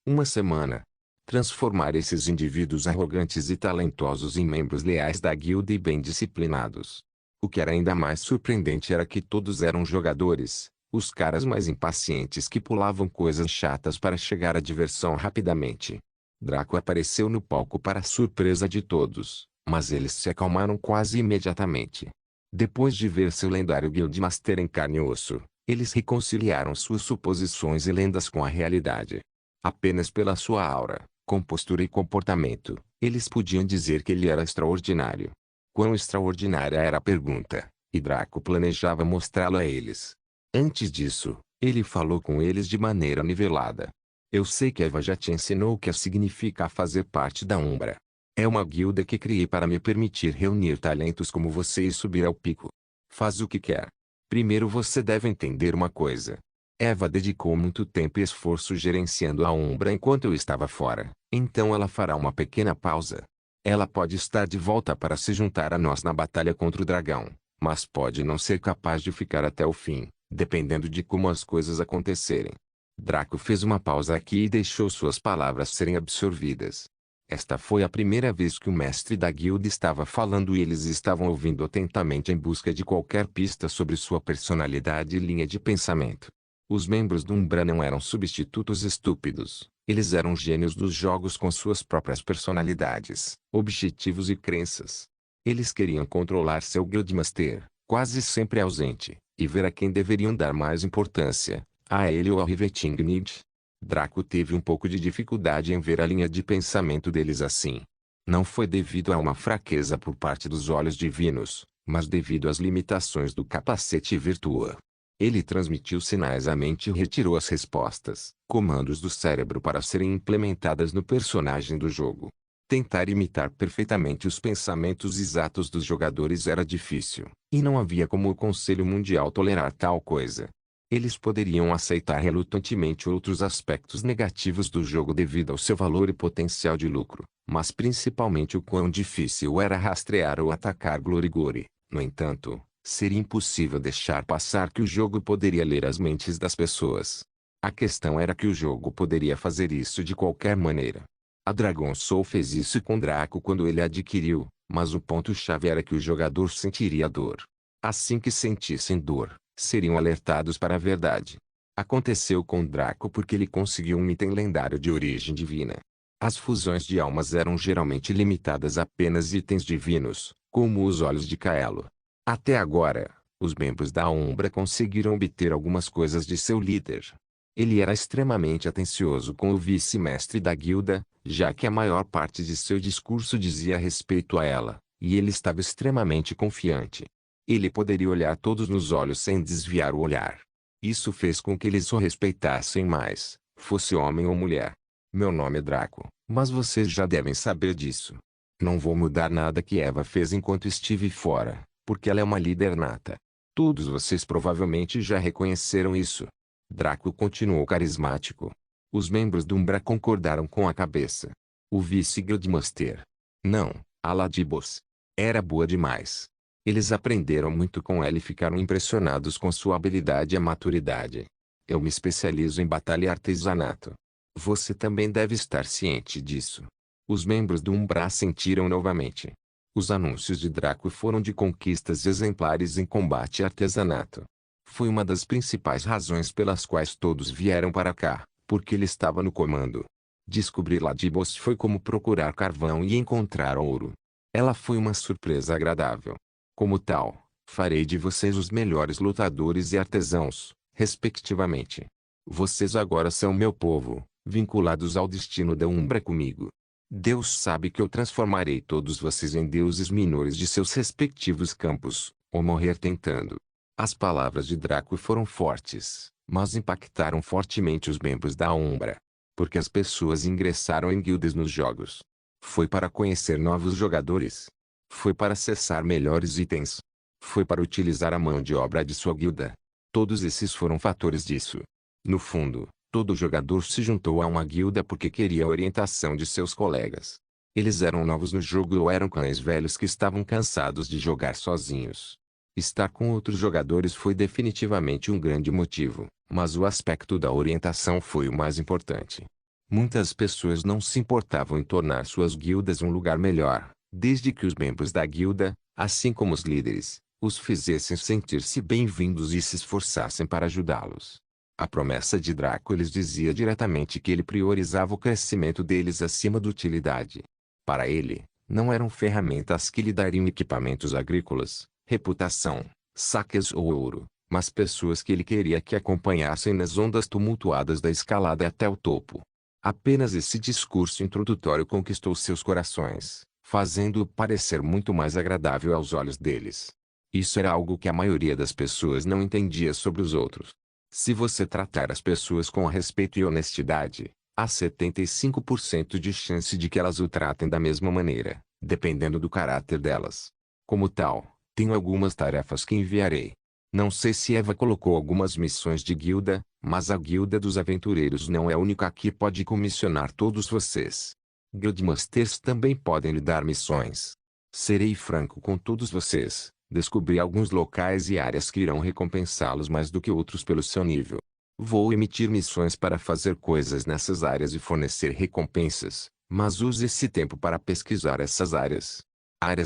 uma semana. Transformar esses indivíduos arrogantes e talentosos em membros leais da guilda e bem disciplinados. O que era ainda mais surpreendente era que todos eram jogadores, os caras mais impacientes que pulavam coisas chatas para chegar à diversão rapidamente. Draco apareceu no palco para surpresa de todos, mas eles se acalmaram quase imediatamente. Depois de ver seu lendário Guildmaster em carne e osso, eles reconciliaram suas suposições e lendas com a realidade. Apenas pela sua aura, compostura e comportamento, eles podiam dizer que ele era extraordinário. Quão extraordinária era a pergunta, e Draco planejava mostrá-lo a eles. Antes disso, ele falou com eles de maneira nivelada. Eu sei que Eva já te ensinou o que significa fazer parte da Umbra. É uma guilda que criei para me permitir reunir talentos como você e subir ao pico. Faz o que quer. Primeiro você deve entender uma coisa. Eva dedicou muito tempo e esforço gerenciando a Umbra enquanto eu estava fora, então ela fará uma pequena pausa. Ela pode estar de volta para se juntar a nós na batalha contra o dragão, mas pode não ser capaz de ficar até o fim, dependendo de como as coisas acontecerem. Draco fez uma pausa aqui e deixou suas palavras serem absorvidas. Esta foi a primeira vez que o mestre da guilda estava falando e eles estavam ouvindo atentamente em busca de qualquer pista sobre sua personalidade e linha de pensamento. Os membros do Umbra não eram substitutos estúpidos, eles eram gênios dos jogos com suas próprias personalidades, objetivos e crenças. Eles queriam controlar seu Guildmaster, quase sempre ausente, e ver a quem deveriam dar mais importância, a ele ou ao Rivetingid. Draco teve um pouco de dificuldade em ver a linha de pensamento deles assim. Não foi devido a uma fraqueza por parte dos olhos divinos, mas devido às limitações do capacete Virtua. Ele transmitiu sinais à mente e retirou as respostas, comandos do cérebro para serem implementadas no personagem do jogo. Tentar imitar perfeitamente os pensamentos exatos dos jogadores era difícil, e não havia como o Conselho Mundial tolerar tal coisa. Eles poderiam aceitar relutantemente outros aspectos negativos do jogo devido ao seu valor e potencial de lucro, mas principalmente o quão difícil era rastrear ou atacar Glorigori. No entanto, seria impossível deixar passar que o jogo poderia ler as mentes das pessoas. A questão era que o jogo poderia fazer isso de qualquer maneira. A Dragon Soul fez isso com Draco quando ele adquiriu, mas o ponto-chave era que o jogador sentiria dor. Assim que sentissem dor, seriam alertados para a verdade. Aconteceu com Draco porque ele conseguiu um item lendário de origem divina. As fusões de almas eram geralmente limitadas a apenas itens divinos, como os olhos de Kaelo. Até agora, os membros da Umbra conseguiram obter algumas coisas de seu líder. Ele era extremamente atencioso com o vice-mestre da guilda, já que a maior parte de seu discurso dizia respeito a ela, e ele estava extremamente confiante. Ele poderia olhar todos nos olhos sem desviar o olhar. Isso fez com que eles o respeitassem mais, fosse homem ou mulher. Meu nome é Draco, mas vocês já devem saber disso. Não vou mudar nada que Eva fez enquanto estive fora, porque ela é uma líder nata. Todos vocês provavelmente já reconheceram isso. Draco continuou carismático. Os membros do Umbra concordaram com a cabeça. O vice-Guildmaster. Não, Aladibos. Era boa demais. Eles aprenderam muito com ela e ficaram impressionados com sua habilidade e maturidade. Eu me especializo em batalha e artesanato. Você também deve estar ciente disso. Os membros do Umbra sentiram novamente. Os anúncios de Draco foram de conquistas exemplares em combate e artesanato. Foi uma das principais razões pelas quais todos vieram para cá, porque ele estava no comando. Descobrir Ladibos foi como procurar carvão e encontrar ouro. Ela foi uma surpresa agradável. Como tal, farei de vocês os melhores lutadores e artesãos, respectivamente. Vocês agora são meu povo, vinculados ao destino da Umbra comigo. Deus sabe que eu transformarei todos vocês em deuses menores de seus respectivos campos, ou morrer tentando. As palavras de Draco foram fortes, mas impactaram fortemente os membros da Umbra. Porque as pessoas ingressaram em guildas nos jogos. Foi para conhecer novos jogadores. Foi para acessar melhores itens. Foi para utilizar a mão de obra de sua guilda. Todos esses foram fatores disso. No fundo, todo jogador se juntou a uma guilda porque queria a orientação de seus colegas. Eles eram novos no jogo ou eram cães velhos que estavam cansados de jogar sozinhos. Estar com outros jogadores foi definitivamente um grande motivo, mas o aspecto da orientação foi o mais importante. Muitas pessoas não se importavam em tornar suas guildas um lugar melhor, desde que os membros da guilda, assim como os líderes, os fizessem sentir-se bem-vindos e se esforçassem para ajudá-los. A promessa de Draco lhes dizia diretamente que ele priorizava o crescimento deles acima da utilidade. Para ele, não eram ferramentas que lhe dariam equipamentos agrícolas, reputação, saques ou ouro, mas pessoas que ele queria que acompanhassem nas ondas tumultuadas da escalada até o topo. Apenas esse discurso introdutório conquistou seus corações, fazendo-o parecer muito mais agradável aos olhos deles. Isso era algo que a maioria das pessoas não entendia sobre os outros. Se você tratar as pessoas com respeito e honestidade, há 75% de chance de que elas o tratem da mesma maneira, dependendo do caráter delas. Como tal, tenho algumas tarefas que enviarei. Não sei se Eva colocou algumas missões de guilda, mas a Guilda dos Aventureiros não é a única que pode comissionar todos vocês. Guildmasters também podem lhe dar missões. Serei franco com todos vocês, descobri alguns locais e áreas que irão recompensá-los mais do que outros pelo seu nível. Vou emitir missões para fazer coisas nessas áreas e fornecer recompensas, mas use esse tempo para pesquisar essas áreas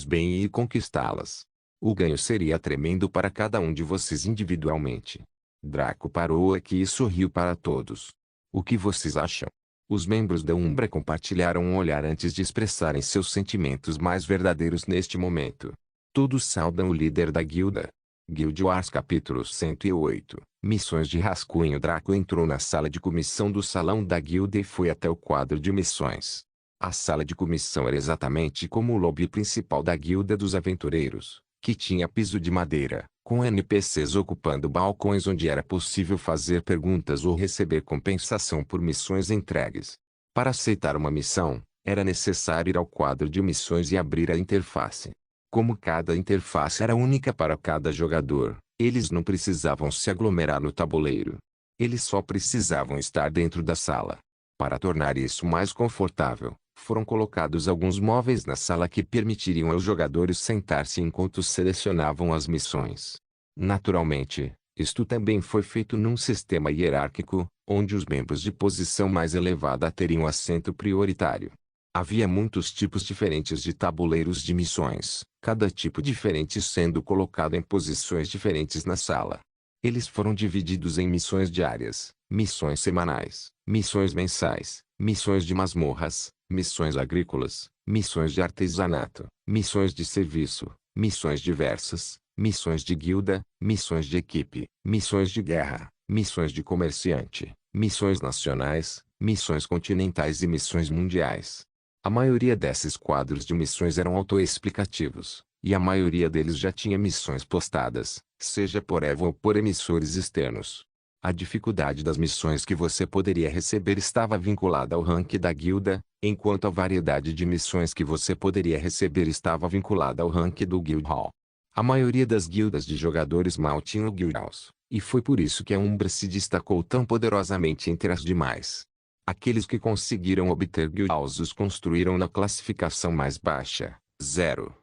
bem e conquistá-las. O ganho seria tremendo para cada um de vocês individualmente. Draco parou aqui e sorriu para todos. O que vocês acham? Os membros da Umbra compartilharam um olhar antes de expressarem seus sentimentos mais verdadeiros neste momento. Todos saudam o líder da guilda. Guild Wars capítulo 108. Missões de rascunho. Draco entrou na sala de comissão do salão da guilda e foi até o quadro de missões. A sala de comissão era exatamente como o lobby principal da Guilda dos Aventureiros, que tinha piso de madeira, com NPCs ocupando balcões onde era possível fazer perguntas ou receber compensação por missões entregues. Para aceitar uma missão, era necessário ir ao quadro de missões e abrir a interface. Como cada interface era única para cada jogador, eles não precisavam se aglomerar no tabuleiro. Eles só precisavam estar dentro da sala. Para tornar isso mais confortável, foram colocados alguns móveis na sala que permitiriam aos jogadores sentar-se enquanto selecionavam as missões. Naturalmente, isto também foi feito num sistema hierárquico, onde os membros de posição mais elevada teriam assento prioritário. Havia muitos tipos diferentes de tabuleiros de missões, cada tipo diferente sendo colocado em posições diferentes na sala. Eles foram divididos em missões diárias, missões semanais, missões mensais, missões de masmorras, missões agrícolas, missões de artesanato, missões de serviço, missões diversas, missões de guilda, missões de equipe, missões de guerra, missões de comerciante, missões nacionais, missões continentais e missões mundiais. A maioria desses quadros de missões eram autoexplicativos, e a maioria deles já tinha missões postadas, seja por Eva ou por emissores externos. A dificuldade das missões que você poderia receber estava vinculada ao rank da guilda, enquanto a variedade de missões que você poderia receber estava vinculada ao rank do Guild Hall. A maioria das guildas de jogadores mal tinham Guild Halls, e foi por isso que a Umbra se destacou tão poderosamente entre as demais. Aqueles que conseguiram obter Guild Halls os construíram na classificação mais baixa, 0.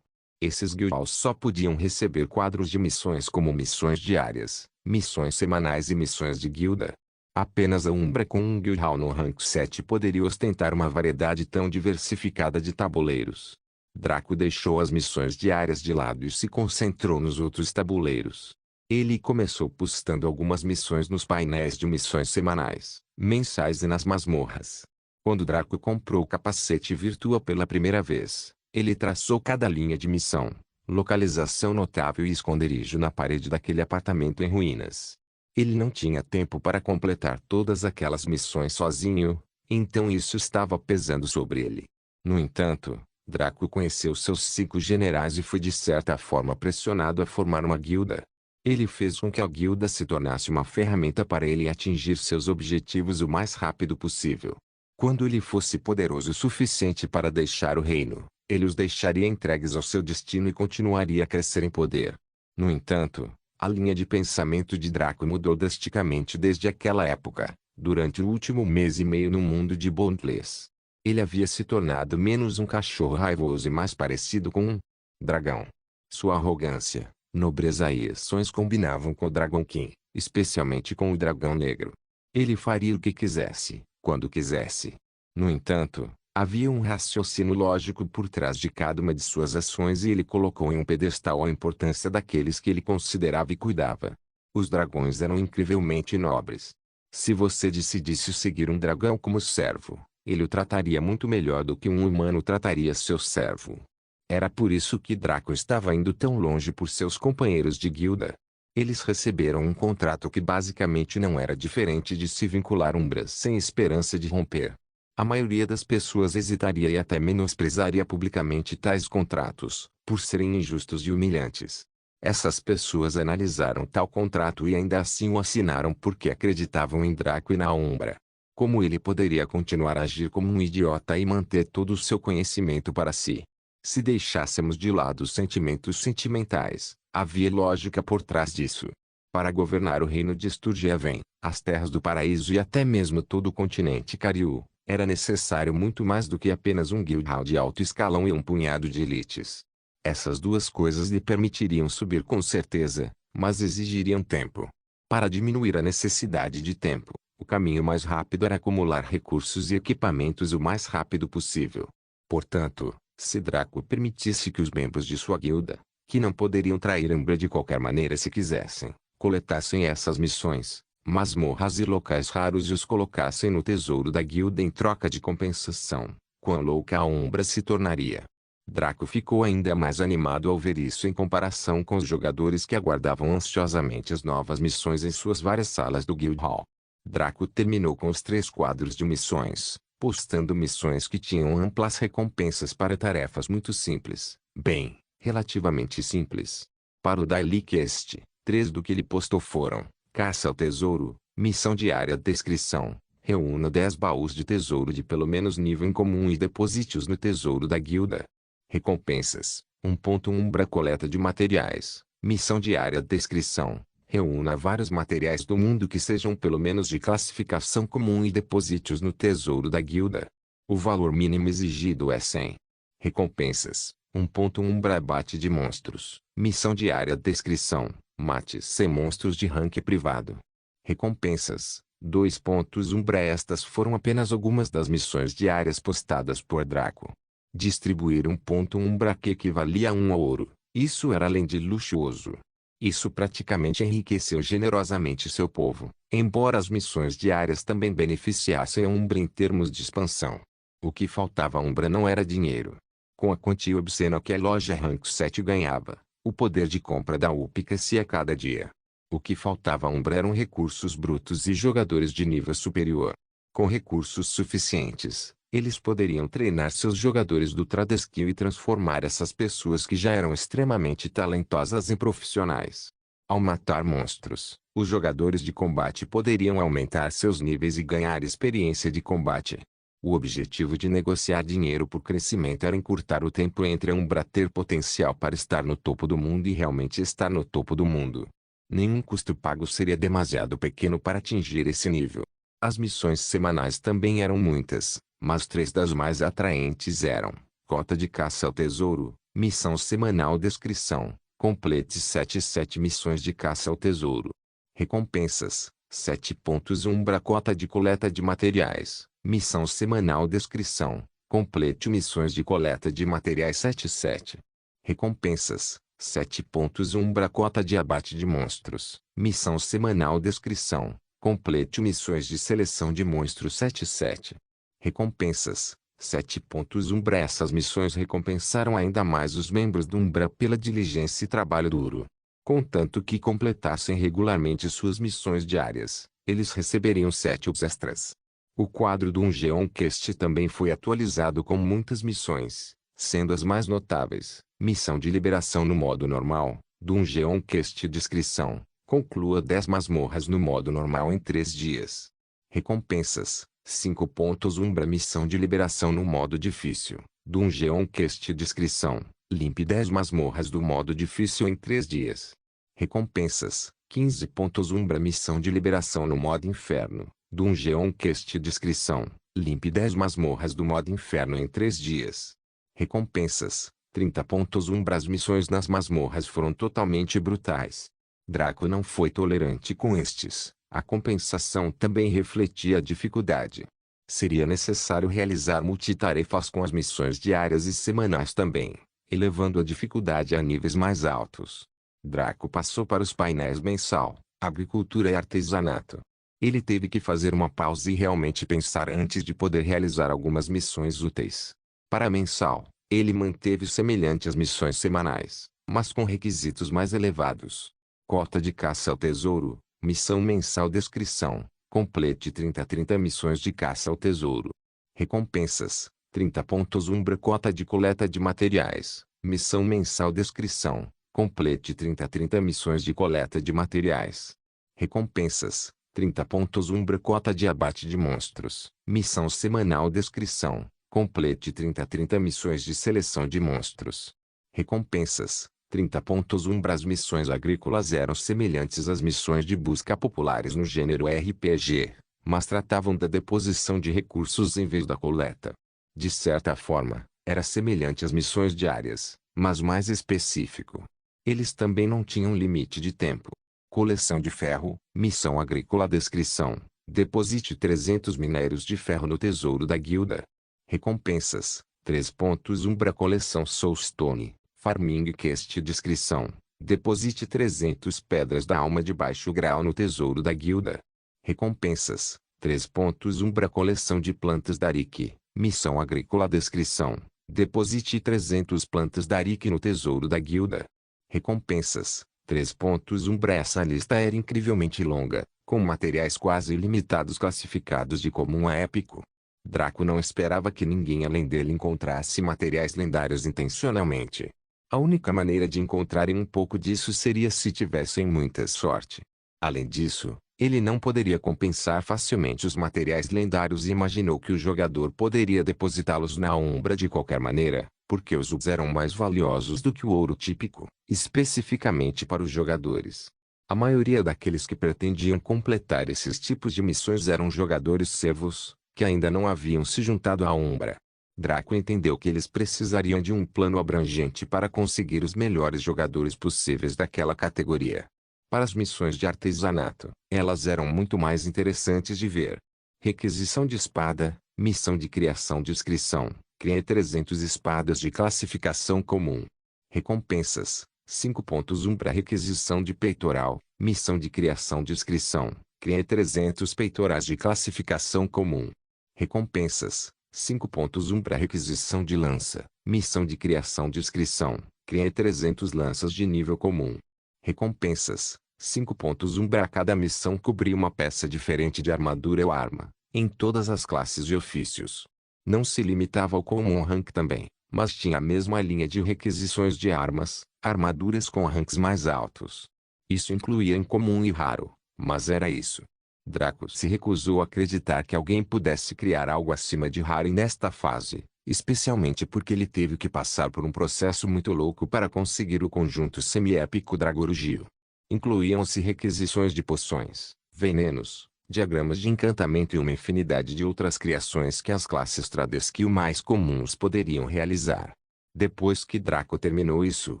Esses Guild Halls só podiam receber quadros de missões como missões diárias, missões semanais e missões de guilda. Apenas a Umbra com um Guild Hall no rank 7 poderia ostentar uma variedade tão diversificada de tabuleiros. Draco deixou as missões diárias de lado e se concentrou nos outros tabuleiros. Ele começou postando algumas missões nos painéis de missões semanais, mensais e nas masmorras. Quando Draco comprou o capacete virtual pela primeira vez, ele traçou cada linha de missão, localização notável e esconderijo na parede daquele apartamento em ruínas. Ele não tinha tempo para completar todas aquelas missões sozinho, então isso estava pesando sobre ele. No entanto, Draco conheceu seus 5 generais e foi de certa forma pressionado a formar uma guilda. Ele fez com que a guilda se tornasse uma ferramenta para ele atingir seus objetivos o mais rápido possível. Quando ele fosse poderoso o suficiente para deixar o reino, ele os deixaria entregues ao seu destino e continuaria a crescer em poder. No entanto, a linha de pensamento de Draco mudou drasticamente desde aquela época, durante o último mês e meio no mundo de Bondless. Ele havia se tornado menos um cachorro raivoso e mais parecido com um dragão. Sua arrogância, nobreza e ações combinavam com o Dragon King, especialmente com o dragão negro. Ele faria o que quisesse, quando quisesse. No entanto, havia um raciocínio lógico por trás de cada uma de suas ações e ele colocou em um pedestal a importância daqueles que ele considerava e cuidava. Os dragões eram incrivelmente nobres. Se você decidisse seguir um dragão como servo, ele o trataria muito melhor do que um humano trataria seu servo. Era por isso que Draco estava indo tão longe por seus companheiros de guilda. Eles receberam um contrato que basicamente não era diferente de se vincular umbras sem esperança de romper. A maioria das pessoas hesitaria e até menosprezaria publicamente tais contratos, por serem injustos e humilhantes. Essas pessoas analisaram tal contrato e ainda assim o assinaram porque acreditavam em Draco e na Umbra. Como ele poderia continuar a agir como um idiota e manter todo o seu conhecimento para si? Se deixássemos de lado os sentimentos sentimentais, havia lógica por trás disso. Para governar o reino de Sturgeven, as terras do paraíso e até mesmo todo o continente Cariú, era necessário muito mais do que apenas um guild hall de alto escalão e um punhado de elites. Essas duas coisas lhe permitiriam subir com certeza, mas exigiriam tempo. Para diminuir a necessidade de tempo, o caminho mais rápido era acumular recursos e equipamentos o mais rápido possível. Portanto, se Draco permitisse que os membros de sua guilda, que não poderiam trair Umbra de qualquer maneira se quisessem, coletassem essas missões, masmorras e locais raros e os colocassem no tesouro da guilda em troca de compensação, quão louca a Umbra se tornaria. Draco ficou ainda mais animado ao ver isso em comparação com os jogadores que aguardavam ansiosamente as novas missões em suas várias salas do Guild Hall. Draco terminou com os 3 quadros de missões, postando missões que tinham amplas recompensas para tarefas muito simples, bem, relativamente simples. Para o Daily Quest, 3 do que ele postou foram: caça ao tesouro, missão diária descrição, reúna 10 baús de tesouro de pelo menos nível incomum e deposite-os no tesouro da guilda. Recompensas: 1.1 Umbra coleta de materiais, missão diária descrição, reúna vários materiais do mundo que sejam pelo menos de classificação comum e deposite-os no tesouro da guilda. O valor mínimo exigido é 100. Recompensas: 1.1 Umbra abate de monstros, missão diária descrição, mate 100 monstros de rank privado. Recompensas: 2 pontos Umbra. Estas foram apenas algumas das missões diárias postadas por Draco. Distribuir 1.1 Umbra que equivalia a 1 ouro, isso era além de luxuoso. Isso praticamente enriqueceu generosamente seu povo, embora as missões diárias também beneficiassem a Umbra em termos de expansão. O que faltava a Umbra não era dinheiro. Com a quantia obscena que a loja Rank 7 ganhava, o poder de compra da UP crescia a cada dia. O que faltava a Umbra eram recursos brutos e jogadores de nível superior. Com recursos suficientes, eles poderiam treinar seus jogadores do Tradeskill e transformar essas pessoas que já eram extremamente talentosas em profissionais. Ao matar monstros, os jogadores de combate poderiam aumentar seus níveis e ganhar experiência de combate. O objetivo de negociar dinheiro por crescimento era encurtar o tempo entre a Umbra ter potencial para estar no topo do mundo e realmente estar no topo do mundo. Nenhum custo pago seria demasiado pequeno para atingir esse nível. As missões semanais também eram muitas, mas 3 das mais atraentes eram: Cota de caça ao tesouro, missão semanal descrição, complete 7 missões de caça ao tesouro. Recompensas, 7 pontos Umbra cota de coleta de materiais, missão semanal descrição, complete missões de coleta de materiais 7. Recompensas, 7 pontos Umbra cota de abate de monstros, missão semanal descrição, complete missões de seleção de monstros 7. Recompensas, 7 pontos Umbra. Essas missões recompensaram ainda mais os membros do Umbra pela diligência e trabalho duro. Contanto que completassem regularmente suas missões diárias, eles receberiam 7 extras. O quadro do Dungeon Quest também foi atualizado com muitas missões, sendo as mais notáveis: missão de liberação no modo normal, Dungeon Quest descrição, conclua 10 masmorras no modo normal em 3 dias. Recompensas, 5 pontos Umbra missão de liberação no modo difícil, Dungeon Quest descrição, limpe 10 masmorras do modo difícil em 3 dias. Recompensas, 15 pontos Umbra missão de liberação no modo inferno, Dungeon Quest descrição, limpe 10 masmorras do modo inferno em 3 dias. Recompensas, 30 pontos Umbra. As missões nas masmorras foram totalmente brutais. Draco não foi tolerante com estes. A compensação também refletia a dificuldade. Seria necessário realizar multitarefas com as missões diárias e semanais também, elevando a dificuldade a níveis mais altos. Draco passou para os painéis mensal, agricultura e artesanato. Ele teve que fazer uma pausa e realmente pensar antes de poder realizar algumas missões úteis. Para mensal, ele manteve semelhante às missões semanais, mas com requisitos mais elevados. Cota de caça ao tesouro, missão mensal descrição, complete 30 missões de caça ao tesouro. Recompensas, 30 pontos Umbra cota de coleta de materiais, missão mensal descrição, complete 30 missões de coleta de materiais. Recompensas, 30 pontos Umbra cota de abate de monstros, missão semanal descrição, complete 30 missões de seleção de monstros. Recompensas, 30 pontos Umbra. As missões agrícolas eram semelhantes às missões de busca populares no gênero RPG, mas tratavam da deposição de recursos em vez da coleta. De certa forma, era semelhante às missões diárias, mas mais específico. Eles também não tinham limite de tempo. Coleção de ferro, missão agrícola descrição, deposite 300 minérios de ferro no tesouro da guilda. Recompensas, 3 pontos Umbra coleção Soulstone, Farming Quest descrição, deposite 300 pedras da alma de baixo grau no tesouro da guilda. Recompensas, 3 pontos Umbra coleção de plantas Darik, missão agrícola descrição, deposite 300 plantas Darik no tesouro da guilda. Recompensas, 3 pontos Umbra. Essa lista era incrivelmente longa, com materiais quase ilimitados classificados de comum a épico. Draco não esperava que ninguém além dele encontrasse materiais lendários intencionalmente. A única maneira de encontrarem um pouco disso seria se tivessem muita sorte. Além disso, ele não poderia compensar facilmente os materiais lendários e imaginou que o jogador poderia depositá-los na Umbra de qualquer maneira, porque os UBs eram mais valiosos do que o ouro típico, especificamente para os jogadores. A maioria daqueles que pretendiam completar esses tipos de missões eram jogadores servos, que ainda não haviam se juntado à Umbra. Draco entendeu que eles precisariam de um plano abrangente para conseguir os melhores jogadores possíveis daquela categoria. Para as missões de artesanato, elas eram muito mais interessantes de ver. Requisição de espada, missão de criação de inscrição, crie 300 espadas de classificação comum. Recompensas, 5 pontos Umbra requisição de peitoral, missão de criação de inscrição, crie 300 peitorais de classificação comum. Recompensas, 5 pontos Umbra requisição de lança, missão de criação de inscrição, crie 300 lanças de nível comum. Recompensas, 5 pontos Umbra. Cada missão cobria uma peça diferente de armadura ou arma, em todas as classes e ofícios. Não se limitava ao Common Rank também, mas tinha a mesma linha de requisições de armas, armaduras com ranks mais altos. Isso incluía incomum e raro, mas era isso. Draco se recusou a acreditar que alguém pudesse criar algo acima de raro nesta fase, especialmente porque ele teve que passar por um processo muito louco para conseguir o conjunto semi-épico Dragorugio. Incluíam-se requisições de poções, venenos, diagramas de encantamento e uma infinidade de outras criações que as classes Tradeskill mais comuns poderiam realizar. Depois que Draco terminou isso,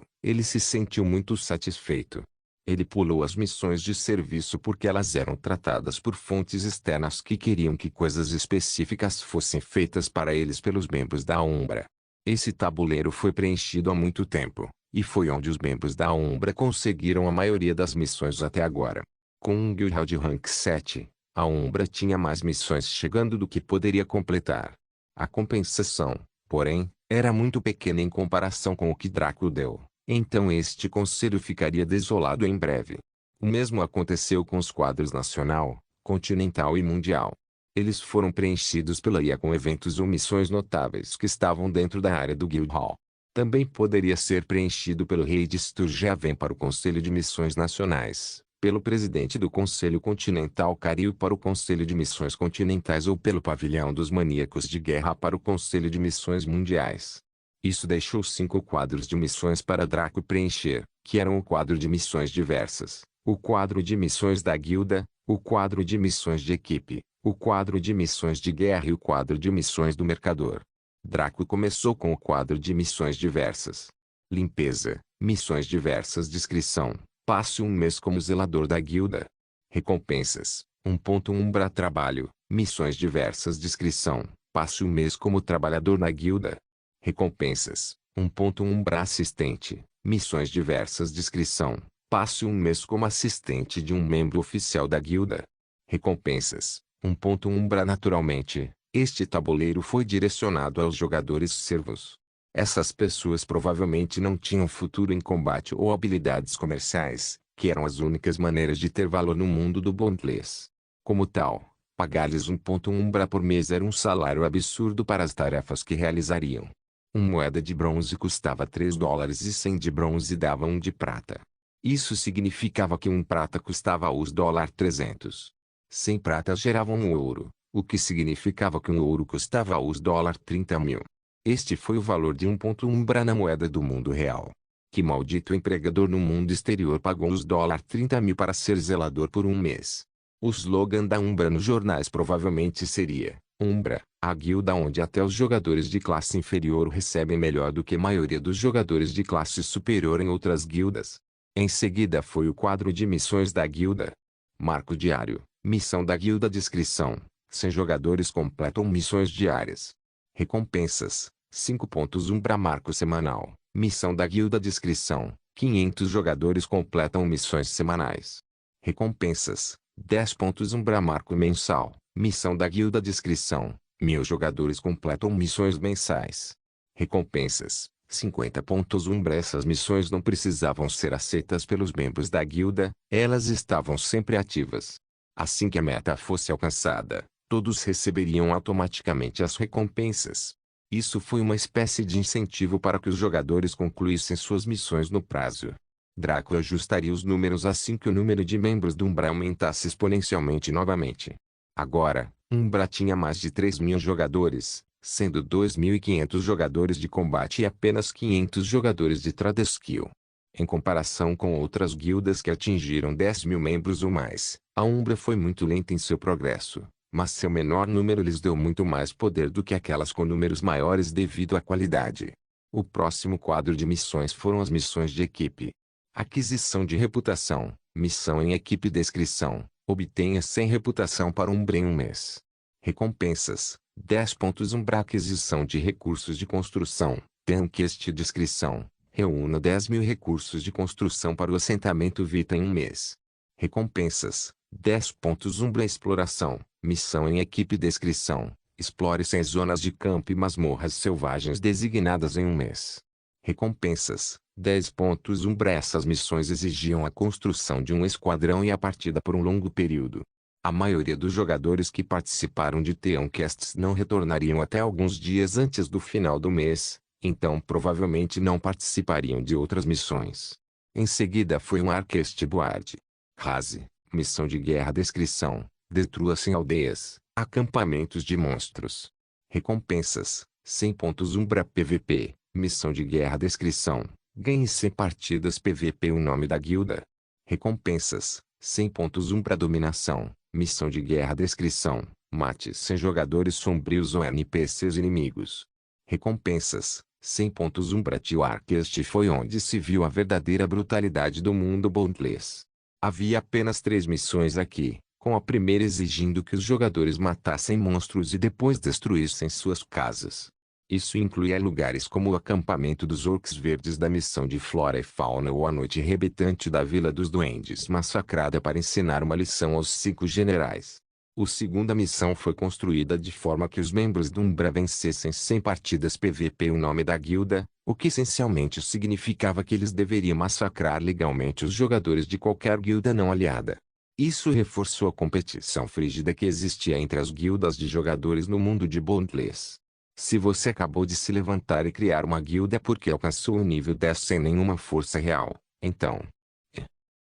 ele se sentiu muito satisfeito. Ele pulou as missões de serviço porque elas eram tratadas por fontes externas que queriam que coisas específicas fossem feitas para eles pelos membros da Umbra. Esse tabuleiro foi preenchido há muito tempo, e foi onde os membros da Umbra conseguiram a maioria das missões até agora. Com um Guild de Rank 7, a Umbra tinha mais missões chegando do que poderia completar. A compensação, porém, era muito pequena em comparação com o que Draco deu. Então este conselho ficaria desolado em breve. O mesmo aconteceu com os quadros nacional, continental e mundial. Eles foram preenchidos pela IA com eventos ou missões notáveis que estavam dentro da área do Guild Hall. Também poderia ser preenchido pelo rei de Sturgeven para o Conselho de Missões Nacionais, pelo presidente do Conselho Continental Caril para o Conselho de Missões Continentais ou pelo Pavilhão dos Maníacos de Guerra para o Conselho de Missões Mundiais. Isso deixou 5 quadros de missões para Draco preencher, que eram o quadro de missões diversas, o quadro de missões da guilda, o quadro de missões de equipe, o quadro de missões de guerra e o quadro de missões do mercador. Draco começou com o quadro de missões diversas. Limpeza, missões diversas. Descrição: passe um mês como zelador da guilda. Recompensas: 1.1 Umbra trabalho, missões diversas. Descrição: passe um mês como trabalhador na guilda. Recompensas: 1.1 Umbra assistente, missões diversas. Descrição: passe um mês como assistente de um membro oficial da guilda. Recompensas: 1.1 Umbra naturalmente. Este tabuleiro foi direcionado aos jogadores servos. Essas pessoas provavelmente não tinham futuro em combate ou habilidades comerciais, que eram as únicas maneiras de ter valor no mundo do Bondless. Como tal, pagar-lhes 1.1 Umbra por mês era um salário absurdo para as tarefas que realizariam. Uma moeda de bronze custava $3 e 100 de bronze dava 1 de prata. Isso significava que 1 prata custava os $300. 100 pratas geravam 1 ouro, o que significava que 1 ouro custava os $30.000. Este foi o valor de 1.1 Umbra na moeda do mundo real. Que maldito empregador no mundo exterior pagou os $30.000 para ser zelador por um mês? O slogan da Umbra nos jornais provavelmente seria: Umbra, a guilda onde até os jogadores de classe inferior recebem melhor do que a maioria dos jogadores de classe superior em outras guildas. Em seguida foi o quadro de missões da guilda. Marco diário, missão da guilda. Descrição: 100 jogadores completam missões diárias. Recompensas: 5 pontos Umbra. Marco semanal, missão da guilda. Descrição: 500 jogadores completam missões semanais. Recompensas: 10 pontos Umbra. Marco mensal, missão da guilda. Descrição: 1000 jogadores completam missões mensais. Recompensas: 50 pontos Umbra. Essas missões não precisavam ser aceitas pelos membros da guilda, elas estavam sempre ativas. Assim que a meta fosse alcançada, todos receberiam automaticamente as recompensas. Isso foi uma espécie de incentivo para que os jogadores concluíssem suas missões no prazo. Draco ajustaria os números assim que o número de membros do Umbra aumentasse exponencialmente novamente. Agora, Umbra tinha mais de 3.000 jogadores, sendo 2.500 jogadores de combate e apenas 500 jogadores de Tradeskill. Em comparação com outras guildas que atingiram 10.000 membros ou mais, a Umbra foi muito lenta em seu progresso, mas seu menor número lhes deu muito mais poder do que aquelas com números maiores devido à qualidade. O próximo quadro de missões foram as missões de equipe. Aquisição de reputação, missão em equipe. Descrição: obtenha 100 reputação para Umbra em um mês. Recompensas: 10 pontos Umbra. Aquisição de recursos de construção, Tanquest. Descrição: reúna 10.000 recursos de construção para o assentamento Vita em um mês. Recompensas: 10 pontos Umbra. Exploração, missão em equipe. Descrição: explore 100 zonas de campo e masmorras selvagens designadas em um mês. Recompensas: 10 pontos Umbra. Essas missões exigiam a construção de um esquadrão e a partida por um longo período. A maioria dos jogadores que participaram de Teamcasts não retornariam até alguns dias antes do final do mês, então provavelmente não participariam de outras missões. Em seguida foi um Arquestibward. Rase, missão de guerra. Descrição: destrua 100 aldeias, acampamentos de monstros. Recompensas: 100 pontos Umbra PVP, missão de guerra. Descrição: ganhe 100 partidas PVP. O nome da guilda. Recompensas: 100 pontos Umbra Dominação, missão de guerra. Descrição: mate 100 jogadores sombrios ou NPCs inimigos. Recompensas: 100 pontos Umbra Tewar. Este foi onde se viu a verdadeira brutalidade do mundo Boundless. Havia apenas 3 missões aqui, com a primeira exigindo que os jogadores matassem monstros e depois destruíssem suas casas. Isso incluía lugares como o acampamento dos Orcs Verdes da missão de Flora e Fauna ou a noite rebetante da Vila dos Duendes massacrada para ensinar uma lição aos 5 generais. A segunda missão foi construída de forma que os membros do Umbra vencessem 100 partidas PVP. O nome da guilda, o que essencialmente significava que eles deveriam massacrar legalmente os jogadores de qualquer guilda não aliada. Isso reforçou a competição frígida que existia entre as guildas de jogadores no mundo de Boundless. Se você acabou de se levantar e criar uma guilda porque alcançou o nível 10 sem nenhuma força real, então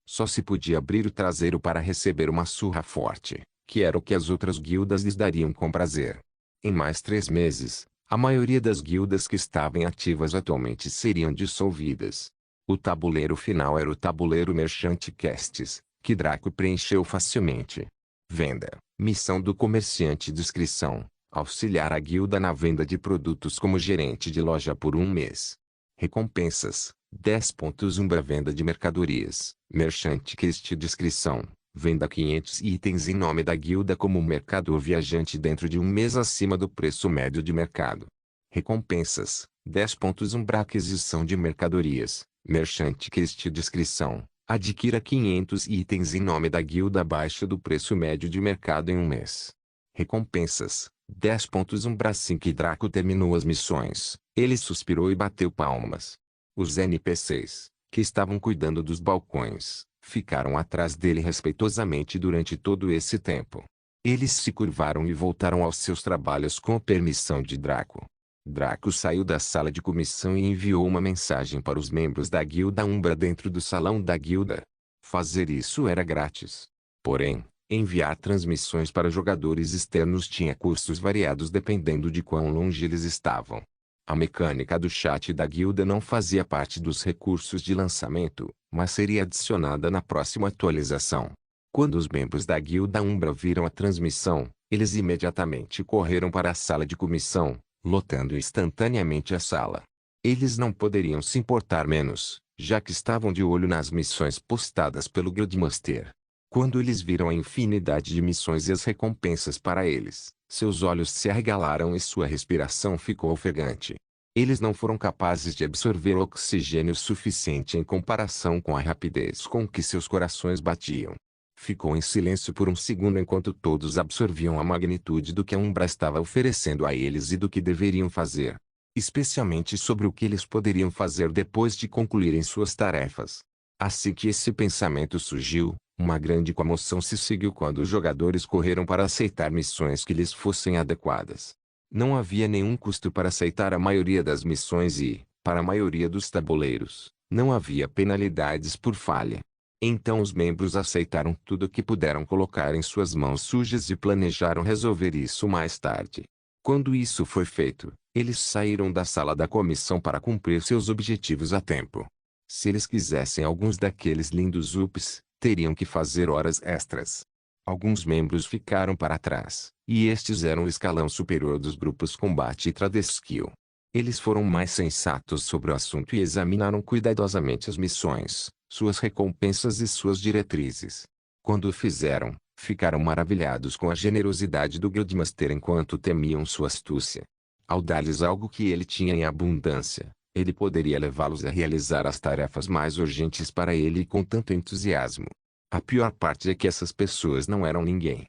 só se podia abrir o traseiro para receber uma surra forte, que era o que as outras guildas lhes dariam com prazer. Em mais 3 meses, a maioria das guildas que estavam ativas atualmente seriam dissolvidas. O tabuleiro final era o tabuleiro Merchant Quests, que Draco preencheu facilmente. Venda, missão do comerciante. Descrição: auxiliar a guilda na venda de produtos como gerente de loja por 1 mês. Recompensas: 10 pontos Umbra. Venda de mercadorias, Merchant Quest. Descrição: venda 500 itens em nome da guilda como mercador viajante dentro de 1 mês acima do preço médio de mercado. Recompensas: 10 pontos Umbra. Aquisição de mercadorias, Merchant Quest. Descrição: adquira 500 itens em nome da guilda abaixo do preço médio de mercado em 1 mês. Recompensas: 10 pontos Umbra. Assim que Draco terminou as missões, ele suspirou e bateu palmas. Os NPCs, que estavam cuidando dos balcões, ficaram atrás dele respeitosamente durante todo esse tempo. Eles se curvaram e voltaram aos seus trabalhos com a permissão de Draco. Draco saiu da sala de comissão e enviou uma mensagem para os membros da Guilda Umbra dentro do salão da guilda. Fazer isso era grátis. Porém, enviar transmissões para jogadores externos tinha custos variados dependendo de quão longe eles estavam. A mecânica do chat da guilda não fazia parte dos recursos de lançamento, mas seria adicionada na próxima atualização. Quando os membros da guilda Umbra viram a transmissão, eles imediatamente correram para a sala de comissão, lotando instantaneamente a sala. Eles não poderiam se importar menos, já que estavam de olho nas missões postadas pelo Guildmaster. Quando eles viram a infinidade de missões e as recompensas para eles, seus olhos se arregalaram e sua respiração ficou ofegante. Eles não foram capazes de absorver oxigênio suficiente em comparação com a rapidez com que seus corações batiam. Ficou em silêncio por um segundo enquanto todos absorviam a magnitude do que a Umbra estava oferecendo a eles e do que deveriam fazer. Especialmente sobre o que eles poderiam fazer depois de concluírem suas tarefas. Assim que esse pensamento surgiu, uma grande comoção se seguiu quando os jogadores correram para aceitar missões que lhes fossem adequadas. Não havia nenhum custo para aceitar a maioria das missões e, para a maioria dos tabuleiros, não havia penalidades por falha. Então os membros aceitaram tudo o que puderam colocar em suas mãos sujas e planejaram resolver isso mais tarde. Quando isso foi feito, eles saíram da sala da comissão para cumprir seus objetivos a tempo. Se eles quisessem alguns daqueles lindos ups, teriam que fazer horas extras. Alguns membros ficaram para trás, e estes eram o escalão superior dos grupos Combate e Tradeskill. Eles foram mais sensatos sobre o assunto e examinaram cuidadosamente as missões, suas recompensas e suas diretrizes. Quando o fizeram, ficaram maravilhados com a generosidade do Guildmaster enquanto temiam sua astúcia. Ao dar-lhes algo que ele tinha em abundância, ele poderia levá-los a realizar as tarefas mais urgentes para ele com tanto entusiasmo. A pior parte é que essas pessoas não eram ninguém.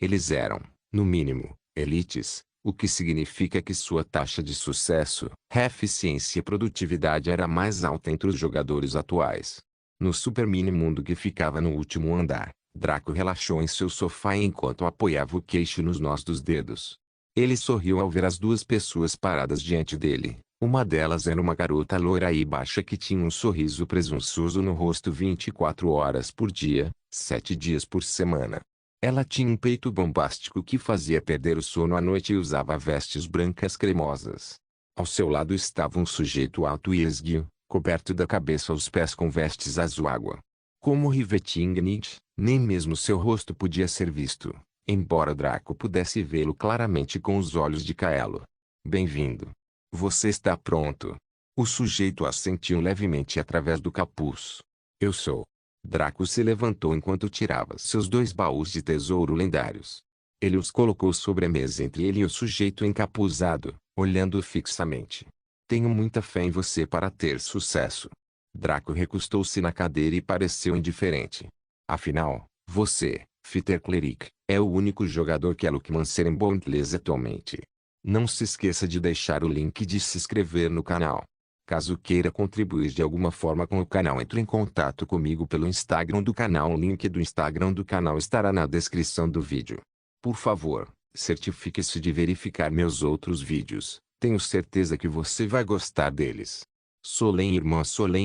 Eles eram, no mínimo, elites, o que significa que sua taxa de sucesso, eficiência e produtividade era mais alta entre os jogadores atuais. No super mini mundo que ficava no último andar, Draco relaxou em seu sofá enquanto apoiava o queixo nos nós dos dedos. Ele sorriu ao ver as 2 pessoas paradas diante dele, Uma delas era uma garota loira e baixa que tinha um sorriso presunçoso no rosto 24 horas por dia, 7 dias por semana. Ela tinha um peito bombástico que fazia perder o sono à noite e usava vestes brancas cremosas. Ao seu lado estava um sujeito alto e esguio, coberto da cabeça aos pés com vestes azul água. Como Rivetingnight, nem mesmo seu rosto podia ser visto, embora Draco pudesse vê-lo claramente com os olhos de Kaelo. Bem-vindo. Você está pronto? O sujeito assentiu levemente através do capuz. Eu sou. Draco se levantou enquanto tirava seus 2 baús de tesouro lendários. Ele os colocou sobre a mesa entre ele e o sujeito encapuzado, olhando-o fixamente. Tenho muita fé em você para ter sucesso. Draco recostou-se na cadeira e pareceu indiferente. Afinal, você, Fighter Cleric, é o único jogador que é Luckman Serembondless atualmente. Não se esqueça de deixar o link de se inscrever no canal. Caso queira contribuir de alguma forma com o canal, entre em contato comigo pelo Instagram do canal. O link do Instagram do canal estará na descrição do vídeo. Por favor, certifique-se de verificar meus outros vídeos. Tenho certeza que você vai gostar deles. Solen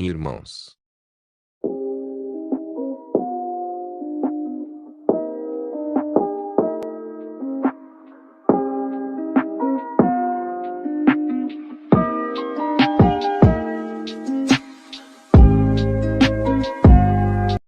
irmãos.